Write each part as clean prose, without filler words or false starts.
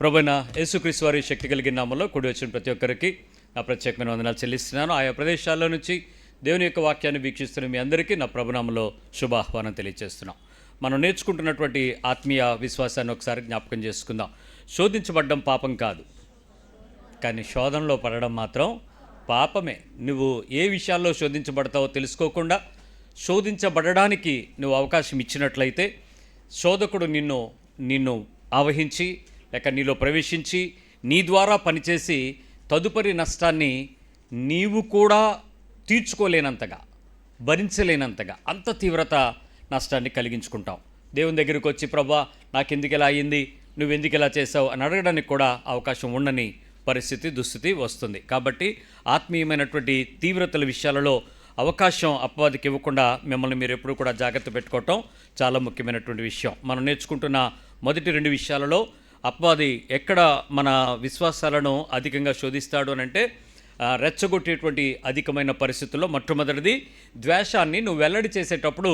ప్రభువైన యేసుక్రీస్తు వారి శక్తి కలిగిన నామములో కూడి వచ్చిన ప్రతి ఒక్కరికి నా ప్రత్యేకమైన వందనాలు చెల్లిస్తున్నాను. ఆయా ప్రదేశాల్లో నుంచి దేవుని యొక్క వాక్యాన్ని వీక్షిస్తున్న మీ అందరికీ నా ప్రభునామంలో శుభాహ్వానం తెలియజేస్తున్నాం. మనం నేర్చుకుంటున్నటువంటి ఆత్మీయ విశ్వాసాన్ని ఒకసారి జ్ఞాపకం చేసుకుందాం. శోధించబడ్డం పాపం కాదు, కానీ శోధనలో పడడం మాత్రం పాపమే. నువ్వు ఏ విషయాల్లో శోధించబడతావో తెలుసుకోకుండా శోధించబడడానికి నువ్వు అవకాశం ఇచ్చినట్లయితే శోధకుడు నిన్ను ఆవహించి లేక నీలో ప్రవేశించి నీ ద్వారా పనిచేసి తదుపరి నష్టాన్ని నీవు కూడా తీర్చుకోలేనంతగా, భరించలేనంతగా అంత తీవ్రత నష్టాన్ని కలిగించుకుంటాం. దేవుని దగ్గరికి వచ్చి ప్రభువా నాకెందుకు ఇలా అయ్యింది, నువ్వెందుకు ఇలా చేసావు అని అడగడానికి కూడా అవకాశం ఉండని దుస్థితి వస్తుంది. కాబట్టి ఆత్మీయమైనటువంటి తీవ్రతల విషయాలలో అవకాశం అపవాదికి ఇవ్వకుండా మిమ్మల్ని మీరు ఎప్పుడు కూడా జాగ్రత్త పెట్టుకోవటం చాలా ముఖ్యమైనటువంటి విషయం. మనం నేర్చుకుంటున్న మొదటి 2 విషయాలలో అపవాది ఎక్కడ మన విశ్వాసాలను అధికంగా శోధిస్తాడు అని అంటే రెచ్చగొట్టేటువంటి అధికమైన పరిస్థితుల్లో మొట్టమొదటిది ద్వేషాన్ని నువ్వు వెల్లడి చేసేటప్పుడు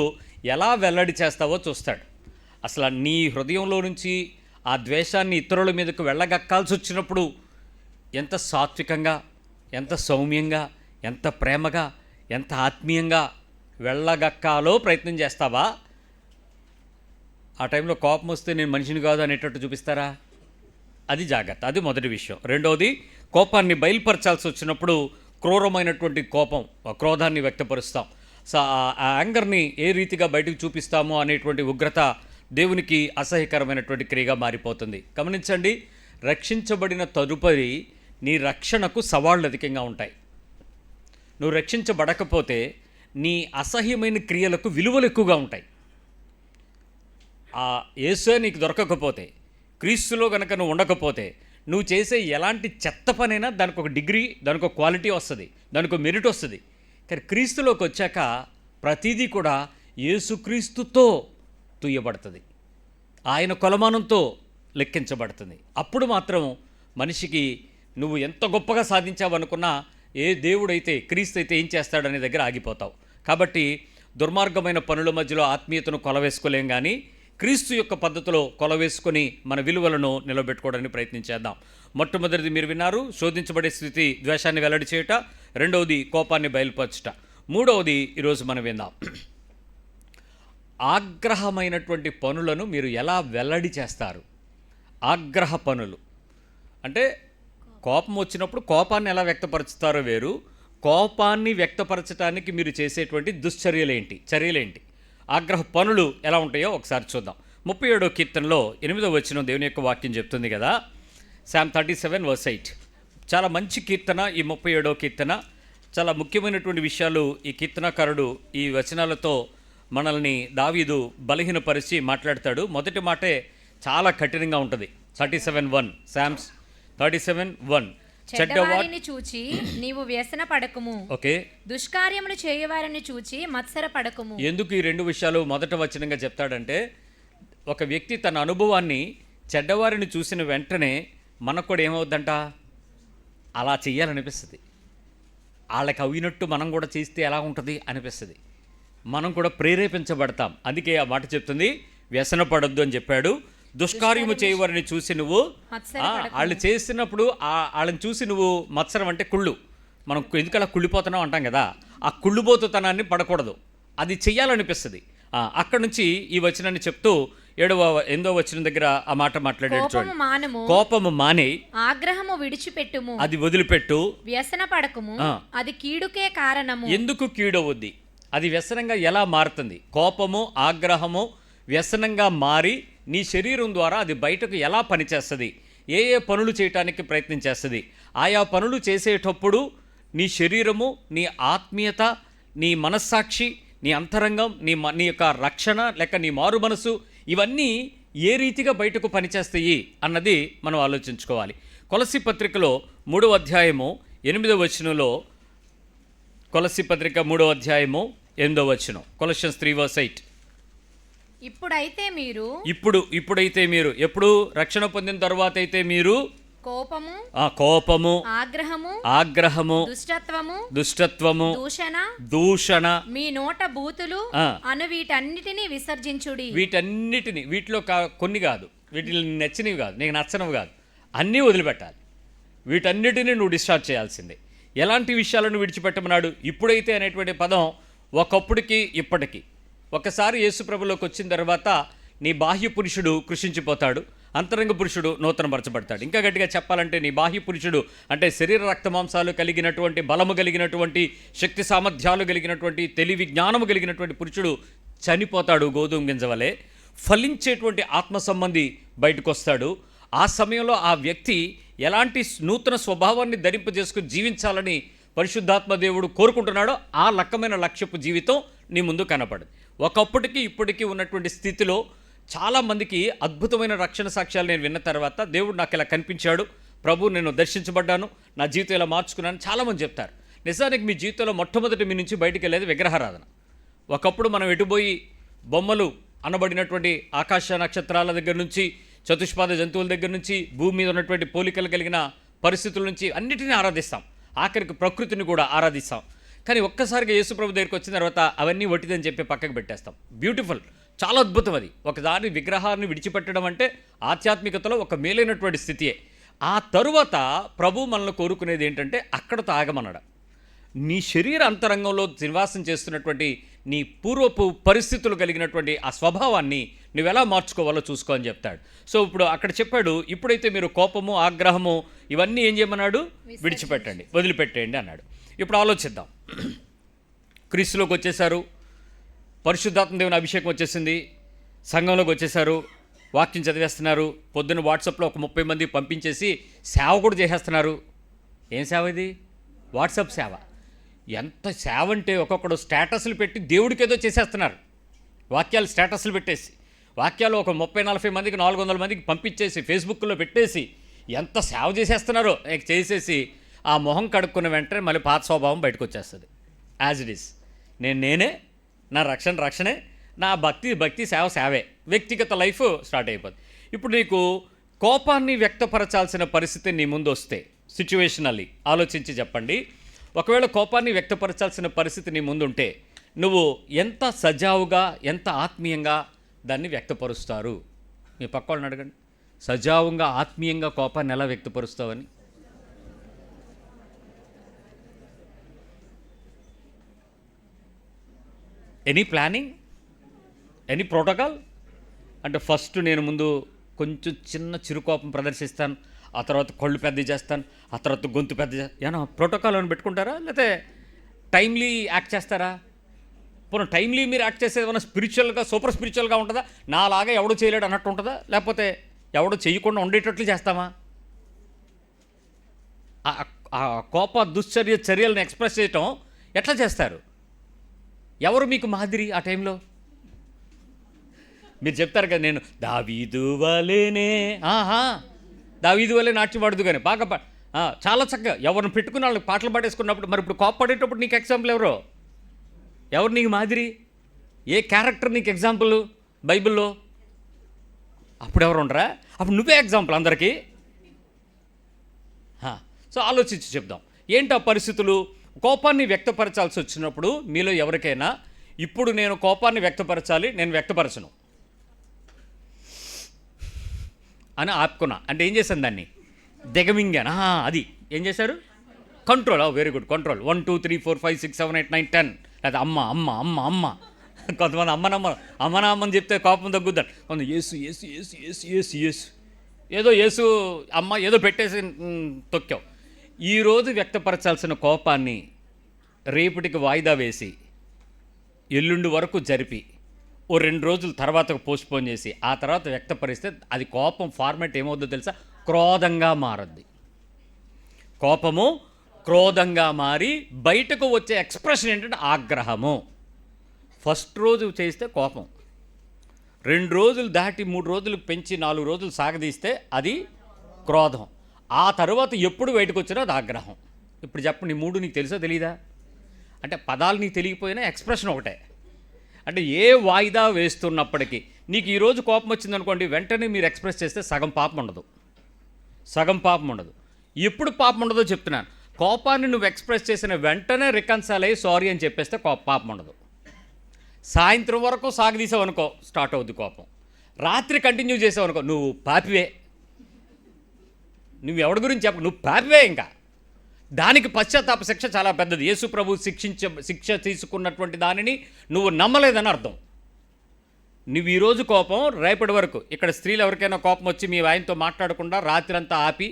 ఎలా వెల్లడి చేస్తావో చూస్తాడు. అసలు నీ హృదయంలో నుంచి ఆ ద్వేషాన్ని ఇతరుల మీదకు వెళ్ళగక్కాల్సి వచ్చినప్పుడు ఎంత సాత్వికంగా, ఎంత సౌమ్యంగా, ఎంత ప్రేమగా, ఎంత ఆత్మీయంగా వెళ్ళగక్కాలో ప్రయత్నం చేస్తావా? ఆ టైంలో కోపం వస్తే నేను మనిషిని కాదు అనేటట్టు చూపిస్తారా? అది జాగ్రత్త. అది మొదటి విషయం. రెండవది, కోపాన్ని బయలుపరచాల్సి వచ్చినప్పుడు క్రూరమైనటువంటి క్రోధాన్ని వ్యక్తపరుస్తాం. సో ఆ యాంగర్ని ఏ రీతిగా బయటకు చూపిస్తామో అనేటువంటి ఉగ్రత దేవునికి అసహ్యకరమైనటువంటి క్రియగా మారిపోతుంది. గమనించండి, రక్షించబడిన తదుపరి నీ రక్షణకు సవాళ్ళు అధికంగా ఉంటాయి. నువ్వు రక్షించబడకపోతే నీ అసహ్యమైన క్రియలకు విలువలు ఎక్కువగా ఉంటాయి. ఆ యేసే నీకు దొరకకపోతే, క్రీస్తులో కనుక నువ్వు ఉండకపోతే, నువ్వు చేసే ఎలాంటి చెత్త పనైనా దానికి ఒక డిగ్రీ, దానికి ఒక క్వాలిటీ వస్తుంది, దానికి ఒక మెరిట్ వస్తుంది. కానీ క్రీస్తులోకి వచ్చాక ప్రతిదీ కూడా యేసుక్రీస్తుతో తుయ్యబడుతుంది, ఆయన కొలమానంతో లెక్కించబడుతుంది. అప్పుడు మాత్రం మనిషికి నువ్వు ఎంత గొప్పగా సాధించావనుకున్నా ఏ దేవుడైతే, క్రీస్తు అయితే ఏం చేస్తాడనే దగ్గర ఆగిపోతావు. కాబట్టి దుర్మార్గమైన పనుల మధ్యలో ఆత్మీయతను కొలవేసుకోలేం, కానీ క్రీస్తు యొక్క పద్ధతిలో కొలవేసుకొని మన విలువలను నిలబెట్టుకోవడానికి ప్రయత్నించేద్దాం. మొట్టమొదటిది మీరు విన్నారు, శోధించబడే స్థితి ద్వేషాన్ని వెల్లడి చేయుట. రెండవది, కోపాన్ని బయలుపరచుట. మూడవది ఈరోజు మనం విందాం, ఆగ్రహమైనటువంటి పనులను మీరు ఎలా వెల్లడి చేస్తారు. ఆగ్రహ పనులు అంటే కోపం వచ్చినప్పుడు కోపాన్ని ఎలా వ్యక్తపరుచుతారో వేరు, కోపాన్ని వ్యక్తపరచడానికి మీరు చేసేటువంటి చర్యలేంటి, ఆగ్రహ పనులు ఎలా ఉంటాయో ఒకసారి చూద్దాం. 37వ కీర్తనలో 8వ వచనం దేవుని యొక్క వాక్యం చెప్తుంది కదా, Psalm 37:8. చాలా మంచి కీర్తన ఈ 37వ కీర్తన. చాలా ముఖ్యమైనటువంటి విషయాలు ఈ కీర్తనకారుడు ఈ వచనాలతో మనల్ని దావీదు బలహీనపరిచి మాట్లాడతాడు. మొదటి మాటే చాలా కఠినంగా ఉంటుంది. 37:1 Psalms 37:1. చెడ్డవారిని చూచి నీవు వ్యసన పడకుము, ఓకే, దుష్కార్యములు చేయవారిని చూచి మత్సర పడకుము. ఎందుకు ఈ 2 విషయాలు మొదట వచనంగా చెప్తాడంటే, ఒక వ్యక్తి తన అనుభవాన్ని చెడ్డవారిని చూసిన వెంటనే మనకు కూడా ఏమవుద్దంట, అలా చెయ్యాలనిపిస్తుంది. వాళ్ళకి అవినట్టు మనం కూడా చేస్తే ఎలా ఉంటుంది అనిపిస్తుంది. మనం కూడా ప్రేరేపించబడతాం. అందుకే ఆ మాట చెప్తుంది, వ్యసన పడొద్దు అని చెప్పాడు. దుష్కార్యము చేయవారిని చూసి నువ్వు, వాళ్ళు చేస్తున్నప్పుడు వాళ్ళని చూసి నువ్వు మత్సరం అంటే కుళ్ళు, మనం ఎందుకలా కుళ్ళిపోతున్నాం అంటాం కదా, ఆ కుళ్ళిపోతుతనాన్ని పడకూడదు, అది చెయ్యాలనిపిస్తుంది. అక్కడ నుంచి ఈ వచనాన్ని చెప్తూ 8వ వచనం దగ్గర ఆ మాట మాట్లాడాడు చూడండి. కోపము మానే, ఆగ్రహము విడిచిపెట్టుము, అది వదిలిపెట్టు, వ్యసన పడకుము, అది కీడుకే కారణము. ఎందుకు కీడవుద్ది, అది వ్యసనంగా ఎలా మారుతుంది? కోపము, ఆగ్రహము వ్యసనంగా మారి నీ శరీరం ద్వారా అది బయటకు ఎలా పనిచేస్తుంది, ఏ పనులు చేయటానికి ప్రయత్నం చేస్తుంది, ఆయా పనులు చేసేటప్పుడు నీ శరీరము, నీ ఆత్మీయత, నీ మనస్సాక్షి, నీ అంతరంగం, నీ యొక్క రక్షణ లేక నీ మారు మనసు, ఇవన్నీ ఏ రీతిగా బయటకు పనిచేస్తాయి అన్నది మనం ఆలోచించుకోవాలి. కొలస్సీ పత్రికలో 3వ అధ్యాయము 8వ వచనంలో, కొలస్సీ పత్రిక 3వ అధ్యాయము 8వ వచనం, Colossians 3:8. ఇప్పుడైతే మీరు ఎప్పుడు రక్షణ పొందిన తర్వాత అయితే మీరు కోపము, ఆగ్రహము, దుష్టత్వము, దూషణ, మీ నోట బూతులు అను వీటన్నిటిని విసర్జించుడి. వీటిలో కొన్ని కాదు, వీటిని నచ్చినవి కాదు, నీకు నచ్చనివి కాదు, అన్నీ వదిలిపెట్టాలి. వీటన్నిటిని నువ్వు డిశ్చార్జ్ చేయాల్సిందే. ఎలాంటి విషయాలను విడిచిపెట్టమన్నాడు? ఇప్పుడైతే అనేటువంటి పదం ఒకప్పుడుకి ఇప్పటికీ. ఒకసారి యేసుప్రభులోకి వచ్చిన తర్వాత నీ బాహ్య పురుషుడు కృషించిపోతాడు, అంతరంగ పురుషుడు నూతనపరచబడతాడు. ఇంకా గట్టిగా చెప్పాలంటే నీ బాహ్య పురుషుడు అంటే శరీర రక్త మాంసాలు కలిగినటువంటి, బలము కలిగినటువంటి, శక్తి సామర్థ్యాలు కలిగినటువంటి, తెలివి జ్ఞానము కలిగినటువంటి పురుషుడు చనిపోతాడు గోధుమ గింజ వలె. ఫలించేటువంటి ఆత్మ సంబంధి బయటకు వస్తాడు. ఆ సమయంలో ఆ వ్యక్తి ఎలాంటి నూతన స్వభావాన్ని ధరింపజేసుకుని జీవించాలని పరిశుద్ధాత్మ దేవుడు కోరుకుంటున్నాడో ఆ రకమైన లక్ష్యపు జీవితం నీ ముందు కనపడదు. ఒకప్పటికి ఇప్పటికీ ఉన్నటువంటి స్థితిలో చాలామందికి అద్భుతమైన రక్షణ సాక్ష్యాలు నేను విన్న తర్వాత దేవుడు నాకు ఇలా కనిపించాడు, ప్రభు నేను దర్శించబడ్డాను, నా జీవితం ఇలా మార్చుకున్నాను చాలామంది చెప్తారు. నిజానికి మీ జీవితంలో మొట్టమొదటి మీ నుంచి బయటికి వెళ్ళేది విగ్రహారాధన. ఒకప్పుడు మనం ఎటుపోయి బొమ్మలు అనబడినటువంటి ఆకాశ నక్షత్రాల దగ్గర నుంచి, చతుష్పాద జంతువుల దగ్గర నుంచి, భూమి మీద ఉన్నటువంటి పోలికలు కలిగిన పరిస్థితుల నుంచి అన్నిటినీ ఆరాధిస్తాం, ఆఖరికి ప్రకృతిని కూడా ఆరాధిస్తాం. కానీ ఒక్కసారిగా యేసుప్రభు దగ్గరికి వచ్చిన తర్వాత అవన్నీ ఒట్టిదని చెప్పి పక్కకు పెట్టేస్తాం. బ్యూటిఫుల్, చాలా అద్భుతం అది. ఒకదాని విగ్రహాన్ని విడిచిపెట్టడం అంటే ఆధ్యాత్మికతలో ఒక మేలైనటువంటి స్థితియే. ఆ తరువాత ప్రభు మనల్ని కోరుకునేది ఏంటంటే అక్కడతో ఆగమనడం. నీ శరీర అంతరంగంలో నివాసం చేస్తున్నటువంటి నీ పూర్వపు పరిస్థితులు కలిగినటువంటి ఆ స్వభావాన్ని నువ్వెలా మార్చుకోవాలో చూసుకో అని చెప్తాడు. సో ఇప్పుడు అక్కడ చెప్పాడు, ఇప్పుడైతే మీరు కోపము, ఆగ్రహము ఇవన్నీ ఏం చేయమన్నాడు? విడిచిపెట్టండి, వదిలిపెట్టేయండి అన్నాడు. ఇప్పుడు ఆలోచిద్దాం. క్రీస్తులోకి వచ్చేసారు, పరిశుద్ధాత్మ దేవుని అభిషేకం వచ్చేసింది, సంఘంలోకి వచ్చేసారు, వాక్యం చదివేస్తున్నారు, పొద్దున్న వాట్సాప్లో ఒక 30 మంది పంపించేసి సేవ కూడా చేసేస్తున్నారు. ఏం సేవ ఇది? వాట్సాప్ సేవ. ఎంత సేవ అంటే ఒక్కొక్కడు స్టేటస్లు పెట్టి దేవుడికి ఏదో చేసేస్తున్నారు. వాక్యాలు స్టేటస్లు పెట్టేసి, వాక్యాలు ఒక 30-40 మందికి 400 మందికి పంపించేసి ఫేస్బుక్లో పెట్టేసి ఎంత సేవ చేసేస్తున్నారో చేసేసి ఆ మొహం కడుక్కున్న వెంటనే మళ్ళీ పాత స్వభావం బయటకు వచ్చేస్తుంది. As it is. నేనే, నా రక్షణే, నా భక్తి సేవే, వ్యక్తిగత లైఫ్ స్టార్ట్ అయిపోతుంది. ఇప్పుడు నీకు కోపాన్ని వ్యక్తపరచాల్సిన పరిస్థితి నీ ముందు వస్తే సిచ్యువేషనల్లీ ఆలోచించి చెప్పండి. ఒకవేళ కోపాన్ని వ్యక్తపరచాల్సిన పరిస్థితి నీ ముందుంటే నువ్వు ఎంత సజావుగా, ఎంత ఆత్మీయంగా దాన్ని వ్యక్తపరుస్తారు? మీ పక్క వాళ్ళని అడగండి, సజావుగా ఆత్మీయంగా కోపాన్ని ఎలా వ్యక్తపరుస్తావని. Any planning, any protocol? అంటే ఫస్ట్ నేను ముందు కొంచెం చిన్న చిరుకోపం ప్రదర్శిస్తాను, ఆ తర్వాత కళ్ళు పెద్ద చేస్తాను, ఆ తర్వాత గొంతు పెద్ద ఏమన్నా ప్రోటోకాల్ అని పెట్టుకుంటారా? లేకపోతే టైమ్లీ యాక్ట్ చేస్తారా? పోనీ టైమ్లీ మీరు యాక్ట్ చేసేది ఏమైనా స్పిరిచువల్గా, సూపర్ స్పిరిచువల్గా ఉంటుందా? నాలాగా ఎవడో చేయలేడు అన్నట్టు ఉంటుందా? లేకపోతే ఎవడో చేయకుండా ఉండేటట్లు చేస్తామా? ఆ కోప చర్యలను ఎక్స్ప్రెస్ చేయటం ఎట్లా చేస్తారు? ఎవరు మీకు మాదిరి ఆ టైంలో? మీరు చెప్తారు కదా, నేను దావీదు వలేనే, దావీదు వలే నాట్యం పాడదు కానీ బాగా చాలా చక్కగా ఎవరిని పెట్టుకుని వాళ్ళకి పాటలు పాడేసుకున్నప్పుడు, మరి ఇప్పుడు కోప పడేటప్పుడు నీకు ఎగ్జాంపుల్ ఎవరు నీకు మాదిరి? ఏ క్యారెక్టర్ నీకు ఎగ్జాంపుల్ బైబిల్లో? అప్పుడు ఎవరు ఉండరా? అప్పుడు నువ్వే ఎగ్జాంపుల్ అందరికీ. సో ఆలోచించి చెప్దాం. ఏంటి ఆ పరిస్థితులు? కోపాన్ని వ్యక్తపరచాల్సి వచ్చినప్పుడు మీలో ఎవరికైనా ఇప్పుడు నేను కోపాన్ని వ్యక్తపరచాలి, నేను వ్యక్తపరచను అని ఆపుకున్నా అంటే ఏం చేశాను? దాన్ని దిగమింగాను. అది ఏం చేశారు? కంట్రోల్. Very good, control. 1 2 3 4 5 6 7 8 9 10. లేదా అమ్మ కొంతమంది అమ్మని చెప్తే కోపం తగ్గుద్దాడు. కొంత యేసు ఏదో యేసు అమ్మ ఏదో పెట్టేసి తొక్కావు. ఈరోజు వ్యక్తపరచాల్సిన కోపాన్ని రేపటికి వాయిదా వేసి ఎల్లుండి వరకు జరిపి ఓ 2 రోజుల తర్వాత పోస్ట్పోన్ చేసి ఆ తర్వాత వ్యక్తపరిస్తే అది కోపం ఫార్మాట్ ఏమవుద్దో తెలుసా? క్రోధంగా మారద్ది. కోపము క్రోధంగా మారి బయటకు వచ్చే ఎక్స్ప్రెషన్ ఏంటంటే ఆగ్రహము. ఫస్ట్ రోజు చేస్తే కోపం, 2 రోజులు దాటి 3 రోజులు పెంచి 4 రోజులు సాగదీస్తే అది క్రోధం. ఆ తర్వాత ఎప్పుడు బయటకు వచ్చినా అది ఆగ్రహం. ఇప్పుడు చెప్పండి, ఈ 3 నీకు తెలుసా తెలీదా? అంటే పదాలు నీకు తెలియకపోయినా ఎక్స్ప్రెషన్ ఒకటే. అంటే ఏ వాయిదా వేస్తున్నప్పటికీ నీకు ఈరోజు కోపం వచ్చిందనుకోండి, వెంటనే మీరు ఎక్స్ప్రెస్ చేస్తే సగం పాపం ఉండదు. ఎప్పుడు పాపం ఉండదో చెప్తున్నాను. కోపాన్ని నువ్వు ఎక్స్ప్రెస్ చేసిన వెంటనే రికన్సైల్ అయ్యి సారీ అని చెప్పేస్తే పాపం ఉండదు. సాయంత్రం వరకు సాగదీసావనుకో స్టార్ట్ అవుద్ది కోపం. రాత్రి కంటిన్యూ చేసావనుకో నువ్వు పాపివే. నువ్వు ఎవడి గురించి చెప్ప, నువ్వు పాపే ఇంకా. దానికి పశ్చాత్తాప శిక్ష చాలా పెద్దది. యేసు ప్రభు శిక్ష తీసుకున్నటువంటి దానిని నువ్వు నమ్మలేదని అర్థం. నువ్వు ఈరోజు కోపం, రేపటి వరకు ఇక్కడ స్త్రీలు ఎవరికైనా కోపం వచ్చి మీ ఆయనతో మాట్లాడకుండా రాత్రంతా ఆపి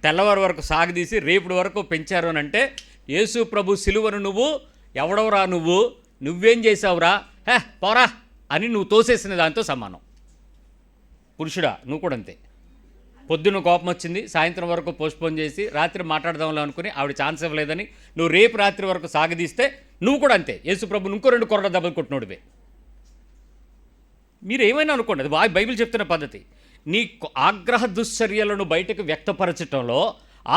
తెల్లవారి వరకు సాగదీసి రేపటి వరకు పెంచారు అని అంటే యేసు ప్రభు సిలువను నువ్వు ఎవడవరా నువ్వేం చేసావురా, పోరా అని నువ్వు తోసేసిన దాంతో సమానం. పురుషుడా, నువ్వు కూడా అంతే. పొద్దున్న కోపం వచ్చింది, సాయంత్రం వరకు పోస్ట్పోన్ చేసి రాత్రి మాట్లాడదాంలో అనుకుని ఆవిడ ఛాన్స్ ఇవ్వలేదని నువ్వు రేపు రాత్రి వరకు సాగదీస్తే నువ్వు కూడా అంతే. యేసు ప్రభు ఇంకో 2 కొరడ దెబ్బలు కొట్టినోడివే. మీరు ఏమైనా అనుకోండి, అది బైబిల్ చెప్తున్న పద్ధతి. నీ ఆగ్రహ దుశ్చర్యలను బయటకు వ్యక్తపరచటంలో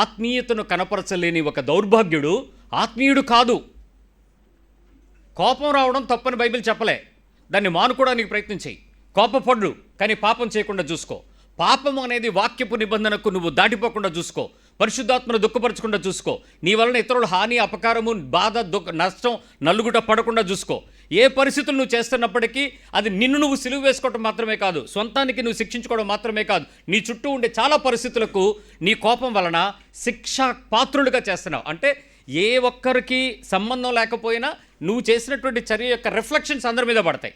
ఆత్మీయతను కనపరచలేని ఒక దౌర్భాగ్యుడు ఆత్మీయుడు కాదు. కోపం రావడం తప్పని బైబిల్ చెప్పలే, దాన్ని మానుకోవడానికి ప్రయత్నం చేయి. కోపపడు, కానీ పాపం చేయకుండా చూసుకో. పాపం అనేది వాక్యపు నిబంధనకు నువ్వు దాటిపోకుండా చూసుకో. పరిశుద్ధాత్మను దుఃఖపరచకుండా చూసుకో. నీ వలన ఇతరుల హాని, అపకారము, బాధ, నష్టం, నలుగుట పడకుండా చూసుకో. ఏ పరిస్థితులు నువ్వు చేస్తున్నప్పటికీ అది నిన్ను నువ్వు సిలువ వేసుకోవడం మాత్రమే కాదు, సొంతానికి నువ్వు శిక్షించుకోవడం మాత్రమే కాదు, నీ చుట్టూ ఉండే చాలా పరిస్థితులకు నీ కోపం వలన శిక్షా పాత్రులుగా చేస్తున్నావు. అంటే ఏ ఒక్కరికి సంబంధం లేకపోయినా నువ్వు చేసినటువంటి చర్య యొక్క రిఫ్లెక్షన్స్ అందరి మీద పడతాయి.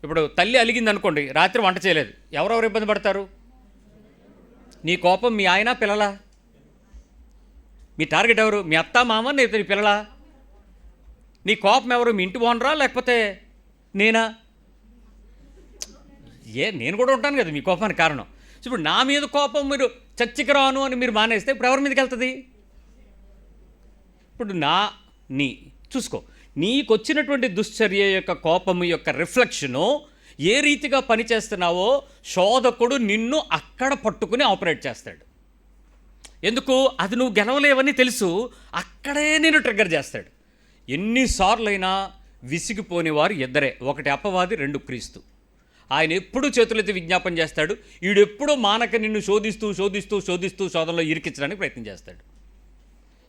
ఇప్పుడు తల్లి అలిగింది అనుకోండి, రాత్రి వంట చేయలేదు, ఎవరెవరు ఇబ్బంది పడతారు? నీ కోపం మీ ఆయన, పిల్లలా? మీ టార్గెట్ ఎవరు? మీ అత్త, మామ, నీ పిల్లలా? నీ కోపం ఎవరు? మీ ఇంటి ఓనరా లేకపోతే నేనా? నేను కూడా ఉంటాను కదా మీ కోపానికి కారణం. ఇప్పుడు నా మీద కోపం మీరు చచ్చికి రాను అని మీరు మానేస్తే ఇప్పుడు ఎవరి మీదకి వెళ్తుంది? ఇప్పుడు నీ చూసుకో, నీకు వచ్చినటువంటి దుశ్చర్య యొక్క కోపము యొక్క రిఫ్లెక్షను ఏ రీతిగా పనిచేస్తున్నావో శోధకుడు నిన్ను అక్కడ పట్టుకుని ఆపరేట్ చేస్తాడు. ఎందుకు? అది నువ్వు గెలవలేవని తెలుసు, అక్కడే నేను ట్రిగ్గర్ చేస్తాడు. ఎన్నిసార్లైనా విసిగిపోని వారు ఇద్దరే, ఒకటి అపవాది, 2 క్రీస్తు. ఆయన ఎప్పుడూ చేతులెత్తి విజ్ఞాపన చేస్తాడు, వీడెప్పుడూ మానక నిన్ను శోధిస్తూ శోధనలో ఇరికించడానికి ప్రయత్నం చేస్తాడు.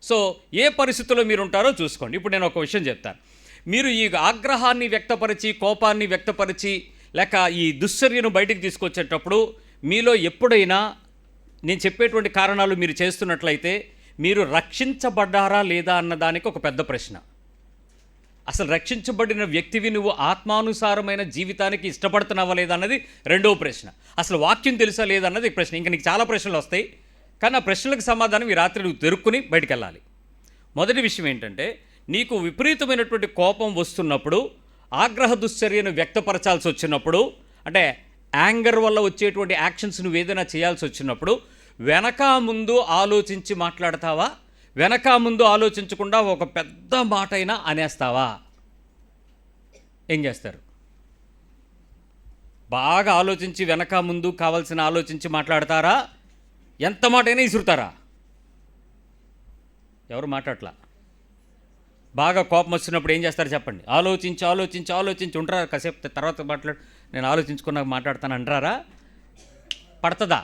సో ఏ పరిస్థితుల్లో మీరు ఉంటారో చూసుకోండి. ఇప్పుడు నేను ఒక విషయం చెప్తాను. మీరు ఈ ఆగ్రహాన్ని వ్యక్తపరిచి, కోపాన్ని వ్యక్తపరిచి, లేక ఈ దుశ్చర్యను బయటికి తీసుకొచ్చేటప్పుడు మీలో ఎప్పుడైనా నేను చెప్పేటువంటి కారణాలు మీరు చేస్తున్నట్లయితే మీరు రక్షించబడ్డారా లేదా అన్నదానికి ఒక పెద్ద ప్రశ్న. అసలు రక్షించబడిన వ్యక్తివి నువ్వు ఆత్మానుసారమైన జీవితానికి ఇష్టపడుతున్నావా లేదా అన్నది రెండవ ప్రశ్న. అసలు వాక్యం తెలుసా లేదన్నది ప్రశ్న. ఇంకా నీకు చాలా ప్రశ్నలు వస్తాయి, కానీ ఆ ప్రశ్నలకు సమాధానం ఈ రాత్రి నువ్వు తెరుక్కుని బయటికి వెళ్ళాలి. మొదటి విషయం ఏంటంటే, నీకు విపరీతమైనటువంటి కోపం వస్తున్నప్పుడు, ఆగ్రహ దుశ్చర్యను వ్యక్తపరచాల్సి వచ్చినప్పుడు, అంటే యాంగర్ వల్ల వచ్చేటువంటి యాక్షన్స్ నువ్వు ఏదైనా చేయాల్సి వచ్చినప్పుడు వెనక ముందు ఆలోచించి మాట్లాడతావా? వెనక ముందు ఆలోచించకుండా ఒక పెద్ద మాట అయినా అనేస్తావా? ఏం చేస్తారు? బాగా ఆలోచించి వెనక ముందు కావాల్సిన ఆలోచించి మాట్లాడతారా? ఎంత మాట అయినా ఇసురుతారా? ఎవరు మాట్లాడలా. బాగా కోపం వచ్చినప్పుడు ఏం చేస్తారు చెప్పండి? ఆలోచించి ఉంటారా? కాసేపు తర్వాత నేను ఆలోచించుకున్నాక మాట్లాడతాను అంటారా? పడుతుందా?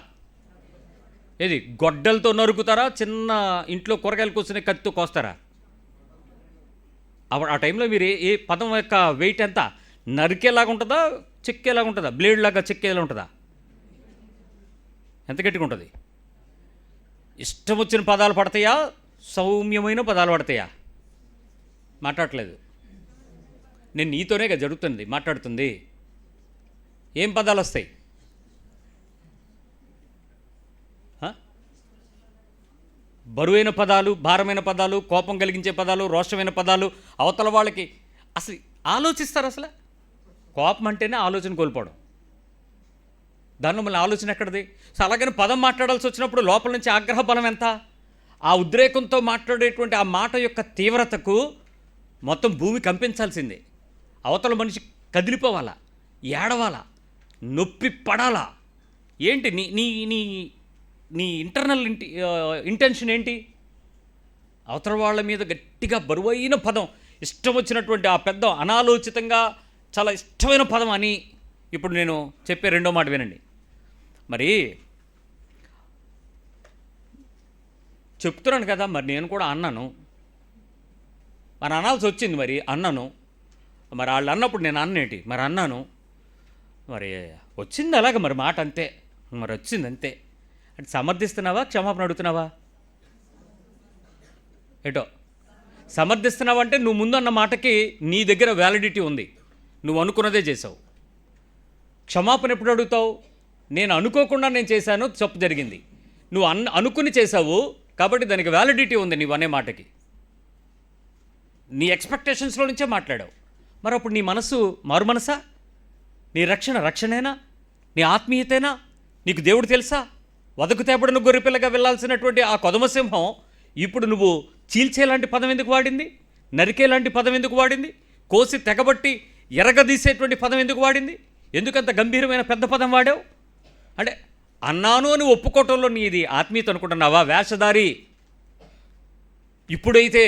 ఏది గొడ్డలతో నరుకుతారా? చిన్న ఇంట్లో కూరగాయలు కూర్చునే కత్తితో కోస్తారా? అప్పుడు ఆ టైంలో మీరు ఏ పదం యొక్క వెయిట్ ఎంత? నరికేలాగా ఉంటుందా, చెక్కేలాగా ఉంటుందా, బ్లేడ్ లాగా చెక్కేలా ఉంటుందా? ఎంత గట్టిగా ఉంటుంది? ఇష్టం వచ్చిన పదాలు పడతాయా, సౌమ్యమైన పదాలు పడతాయా? మాట్లాడలేదు. నేను నీతోనే కదా జరుగుతుంది మాట్లాడుతుంది. ఏం పదాలు వస్తాయి? బరువైన పదాలు, భారమైన పదాలు, కోపం కలిగించే పదాలు, రోషమైన పదాలు. అవతల వాళ్ళకి అసలు ఆలోచిస్తారు? అసలు కోపం అంటేనే ఆలోచన కోల్పోవడం. దానిలో మళ్ళీ ఆలోచన ఎక్కడిది? సో అలాగని పదం మాట్లాడాల్సి వచ్చినప్పుడు లోపల నుంచి ఆగ్రహ బలం ఎంత? ఆ ఉద్రేకంతో మాట్లాడేటువంటి ఆ మాట యొక్క తీవ్రతకు మొత్తం భూమి కంపించాల్సిందే. అవతల మనిషి కదిలిపోవాలా, ఏడవాలా, నొప్పి పడాలా. ఏంటి నీ నీ నీ నీ ఇంటర్నల్ ఇంటెన్షన్ ఏంటి? అవతల వాళ్ళ మీద గట్టిగా బరువైన పదం, ఇష్టం వచ్చినటువంటి ఆ పెద్ద అనాలోచితంగా చాలా ఇష్టమైన పదం అని. ఇప్పుడు నేను చెప్పే రెండో మాట వినండి. మరి చెప్తున్నాను కదా, మరి నేను కూడా అన్నాను, మరి అనాల్సి వచ్చింది, మరి అన్నాను. మరి వాళ్ళు అన్నప్పుడు నేను అన్నేంటి? మరి అన్నాను, మరి వచ్చింది అలాగే, మరి మాట అంతే, మరి వచ్చింది అంతే. అంటే సమర్థిస్తున్నావా, క్షమాపణ అడుగుతున్నావా? ఏటో సమర్థిస్తున్నావు అంటే నువ్వు ముందు అన్న మాటకి నీ దగ్గర వ్యాలిడిటీ ఉంది, నువ్వు అనుకున్నదే చేసావు. క్షమాపణ ఎప్పుడు అడుగుతావు? నేను అనుకోకుండా నేను చేశాను, తప్పు జరిగింది. నువ్వు అనుకుని చేసావు కాబట్టి దానికి వ్యాలిడిటీ ఉంది నీవు అనే మాటకి. నీ ఎక్స్పెక్టేషన్స్లో నుంచే మాట్లాడావు. మరి అప్పుడు నీ మనసు మారు మనసా? నీ రక్షణేనా? నీ ఆత్మీయతేనా? నీకు దేవుడు తెలుసా? వదకు తేపడిన గొర్రెపిల్లగా వెళ్ళాల్సినటువంటి ఆ కొదమసింహం ఇప్పుడు నువ్వు చీల్చేలాంటి పదం ఎందుకు వాడింది? నరికేలాంటి పదం ఎందుకు వాడింది? కోసి తెగబట్టి ఎరగదీసేటువంటి పదం ఎందుకు వాడింది? ఎందుకంత గంభీరమైన పెద్ద పదం వాడావు? అంటే అన్నాను అని ఒప్పుకోవటంలో నీది ఆత్మీయత అనుకుంటున్నావా? వేషధారి. ఇప్పుడైతే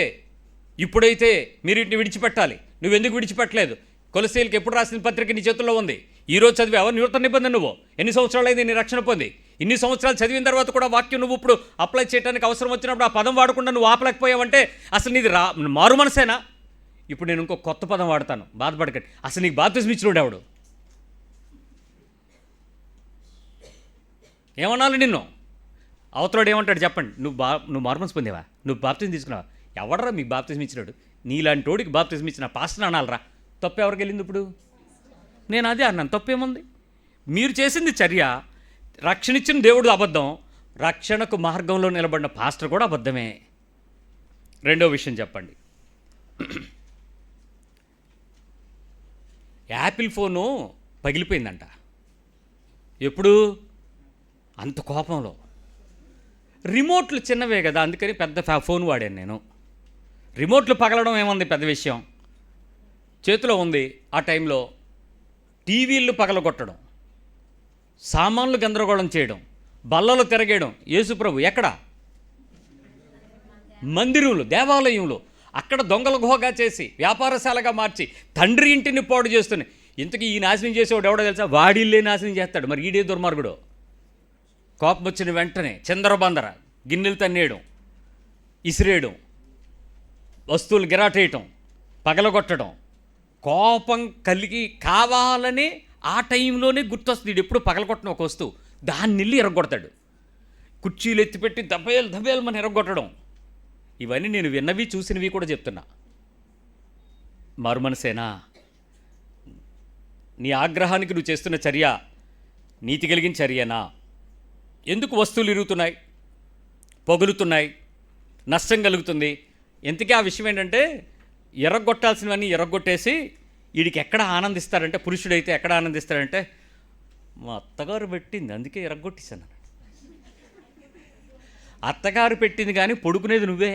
మీరు వీటిని విడిచిపెట్టాలి. నువ్వెందుకు విడిచిపెట్టలేదు? కొలసీలకు ఎప్పుడు రాసిన పత్రిక నీ చేతుల్లో ఉంది. ఈరోజు చదివావా? నూతన నిబంధన నువ్వు ఎన్ని సంవత్సరాలు అయింది నీ రక్షణ పొంది? ఇన్ని సంవత్సరాలు చదివిన తర్వాత కూడా వాక్యం నువ్వు ఇప్పుడు అప్లై చేయడానికి అవసరం వచ్చినప్పుడు ఆ పదం వాడకుండా నువ్వు ఆపలేకపోయావంటే అసలు నీది మారు మనసేనా? ఇప్పుడు నేను ఇంకో కొత్త పదం వాడతాను, బాధపడకండి. అసలు నీకు బాప్తిజం ఇచ్చినోడు ఎవడు? ఏమనాలి నిన్ను? అవతలాడు ఏమంటాడు చెప్పండి? నువ్వు మారు మనసు పొందేవా? నువ్వు బాప్తిజం తీసుకున్నావా? ఎవడరా మీకు బాప్తిజం ఇచ్చినాడు? నీలాంటి వాడికి బాప్తిజం ఇచ్చిన పాస్టర్ అనాలరా? తప్పు ఎవరికి వెళ్ళింది ఇప్పుడు? నేను అదే అన్నాను, తప్పేముంది? మీరు చేసింది చర్య. రక్షణ ఇచ్చిన దేవుడు అబద్ధం, రక్షణకు మార్గంలో నిలబడిన పాస్టర్ కూడా అబద్ధమే. రెండో విషయం చెప్పండి. యాపిల్ ఫోను పగిలిపోయిందంట. ఎప్పుడు? అంత కోపంలో. రిమోట్లు చిన్నవే కదా, అందుకని పెద్ద ఫోన్ వాడాను నేను. రిమోట్లు పగలడం ఏముంది పెద్ద విషయం? చేతిలో ఉంది. ఆ టైంలో టీవీలు పగలగొట్టడం, సామాన్లు గందరగోళం చేయడం, బల్లలు తిరగేయడం. యేసుప్రభు ఎక్కడ? మందిరంలో, దేవాలయంలో. అక్కడ దొంగల గుహగా చేసి వ్యాపారశాలగా మార్చి తండ్రి ఇంటిని పాడు చేస్తున్నాయి. ఇంతకీ ఈ నాశనం చేసేవాడు ఎవడో తెలుసా? వాడిల్లే నాశనం చేస్తాడు. మరి ఈడే దుర్మార్గుడు. కోపం వచ్చిన వెంటనే చిందరబందర, గిన్నెలు తన్నేయడం, ఇసిరేయడం, వస్తువులు గిరాటేయటం, పగలగొట్టడం. కోపం కలిగి కావాలని ఆ టైంలోనే గుర్తొస్తుంది. ఇది ఎప్పుడు పగలగొట్టడం ఒక వస్తువు, దాన్ని వెళ్ళి ఎరగొడతాడు. కుర్చీలు ఎత్తిపెట్టి దబేలు మన ఎరగొట్టడం. ఇవన్నీ నేను విన్నవి చూసినవి కూడా చెప్తున్నా. మారు మనసేనా? నీ ఆగ్రహానికి నువ్వు చేస్తున్న చర్య నీతి కలిగిన చర్యనా? ఎందుకు వస్తువులు ఇరుగుతున్నాయి, పగులుతున్నాయి, నష్టం కలుగుతుంది? ఇంతకీ ఆ విషయం ఏంటంటే, ఎర్రగొట్టాల్సినవన్నీ ఎర్రగొట్టేసి వీడికి ఎక్కడ ఆనందిస్తారంటే, పురుషుడైతే ఎక్కడ ఆనందిస్తాడంటే, మా అత్తగారు పెట్టింది అందుకే ఎర్రగొట్టేశాను. అత్తగారు పెట్టింది కానీ పొడుకునేది నువ్వే.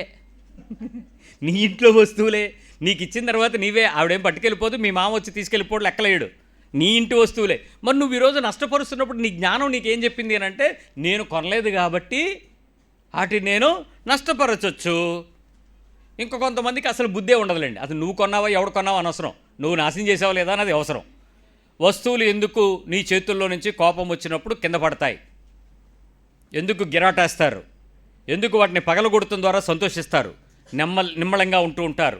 నీ ఇంట్లో వస్తువులే నీకు ఇచ్చిన తర్వాత నీవే. ఆవిడేం పట్టుకెళ్ళిపోదు, మీ మామ వచ్చి తీసుకెళ్ళిపోవడం లెక్కలేడు. నీ ఇంటి వస్తువులే. మరి నువ్వు ఈరోజు నష్టపరుస్తున్నప్పుడు నీ జ్ఞానం నీకేం చెప్పింది అని అంటే, నేను కొనలేదు కాబట్టి వాటిని నేను నష్టపరచొచ్చు. ఇంకో కొంతమందికి అసలు బుద్ధే ఉండదులేండి. అసలు నువ్వు కొన్నావా ఎవడు కొన్నావా అనవసరం, నువ్వు నాశనం చేసావా లేదా అన్నది అవసరం. వస్తువులు ఎందుకు నీ చేతుల్లో నుంచి కోపం వచ్చినప్పుడు కింద పడతాయి? ఎందుకు గిరాటేస్తారు? ఎందుకు వాటిని పగలగొడటం ద్వారా సంతోషిస్తారు? నిమ్మళంగా ఉంటూ ఉంటారు.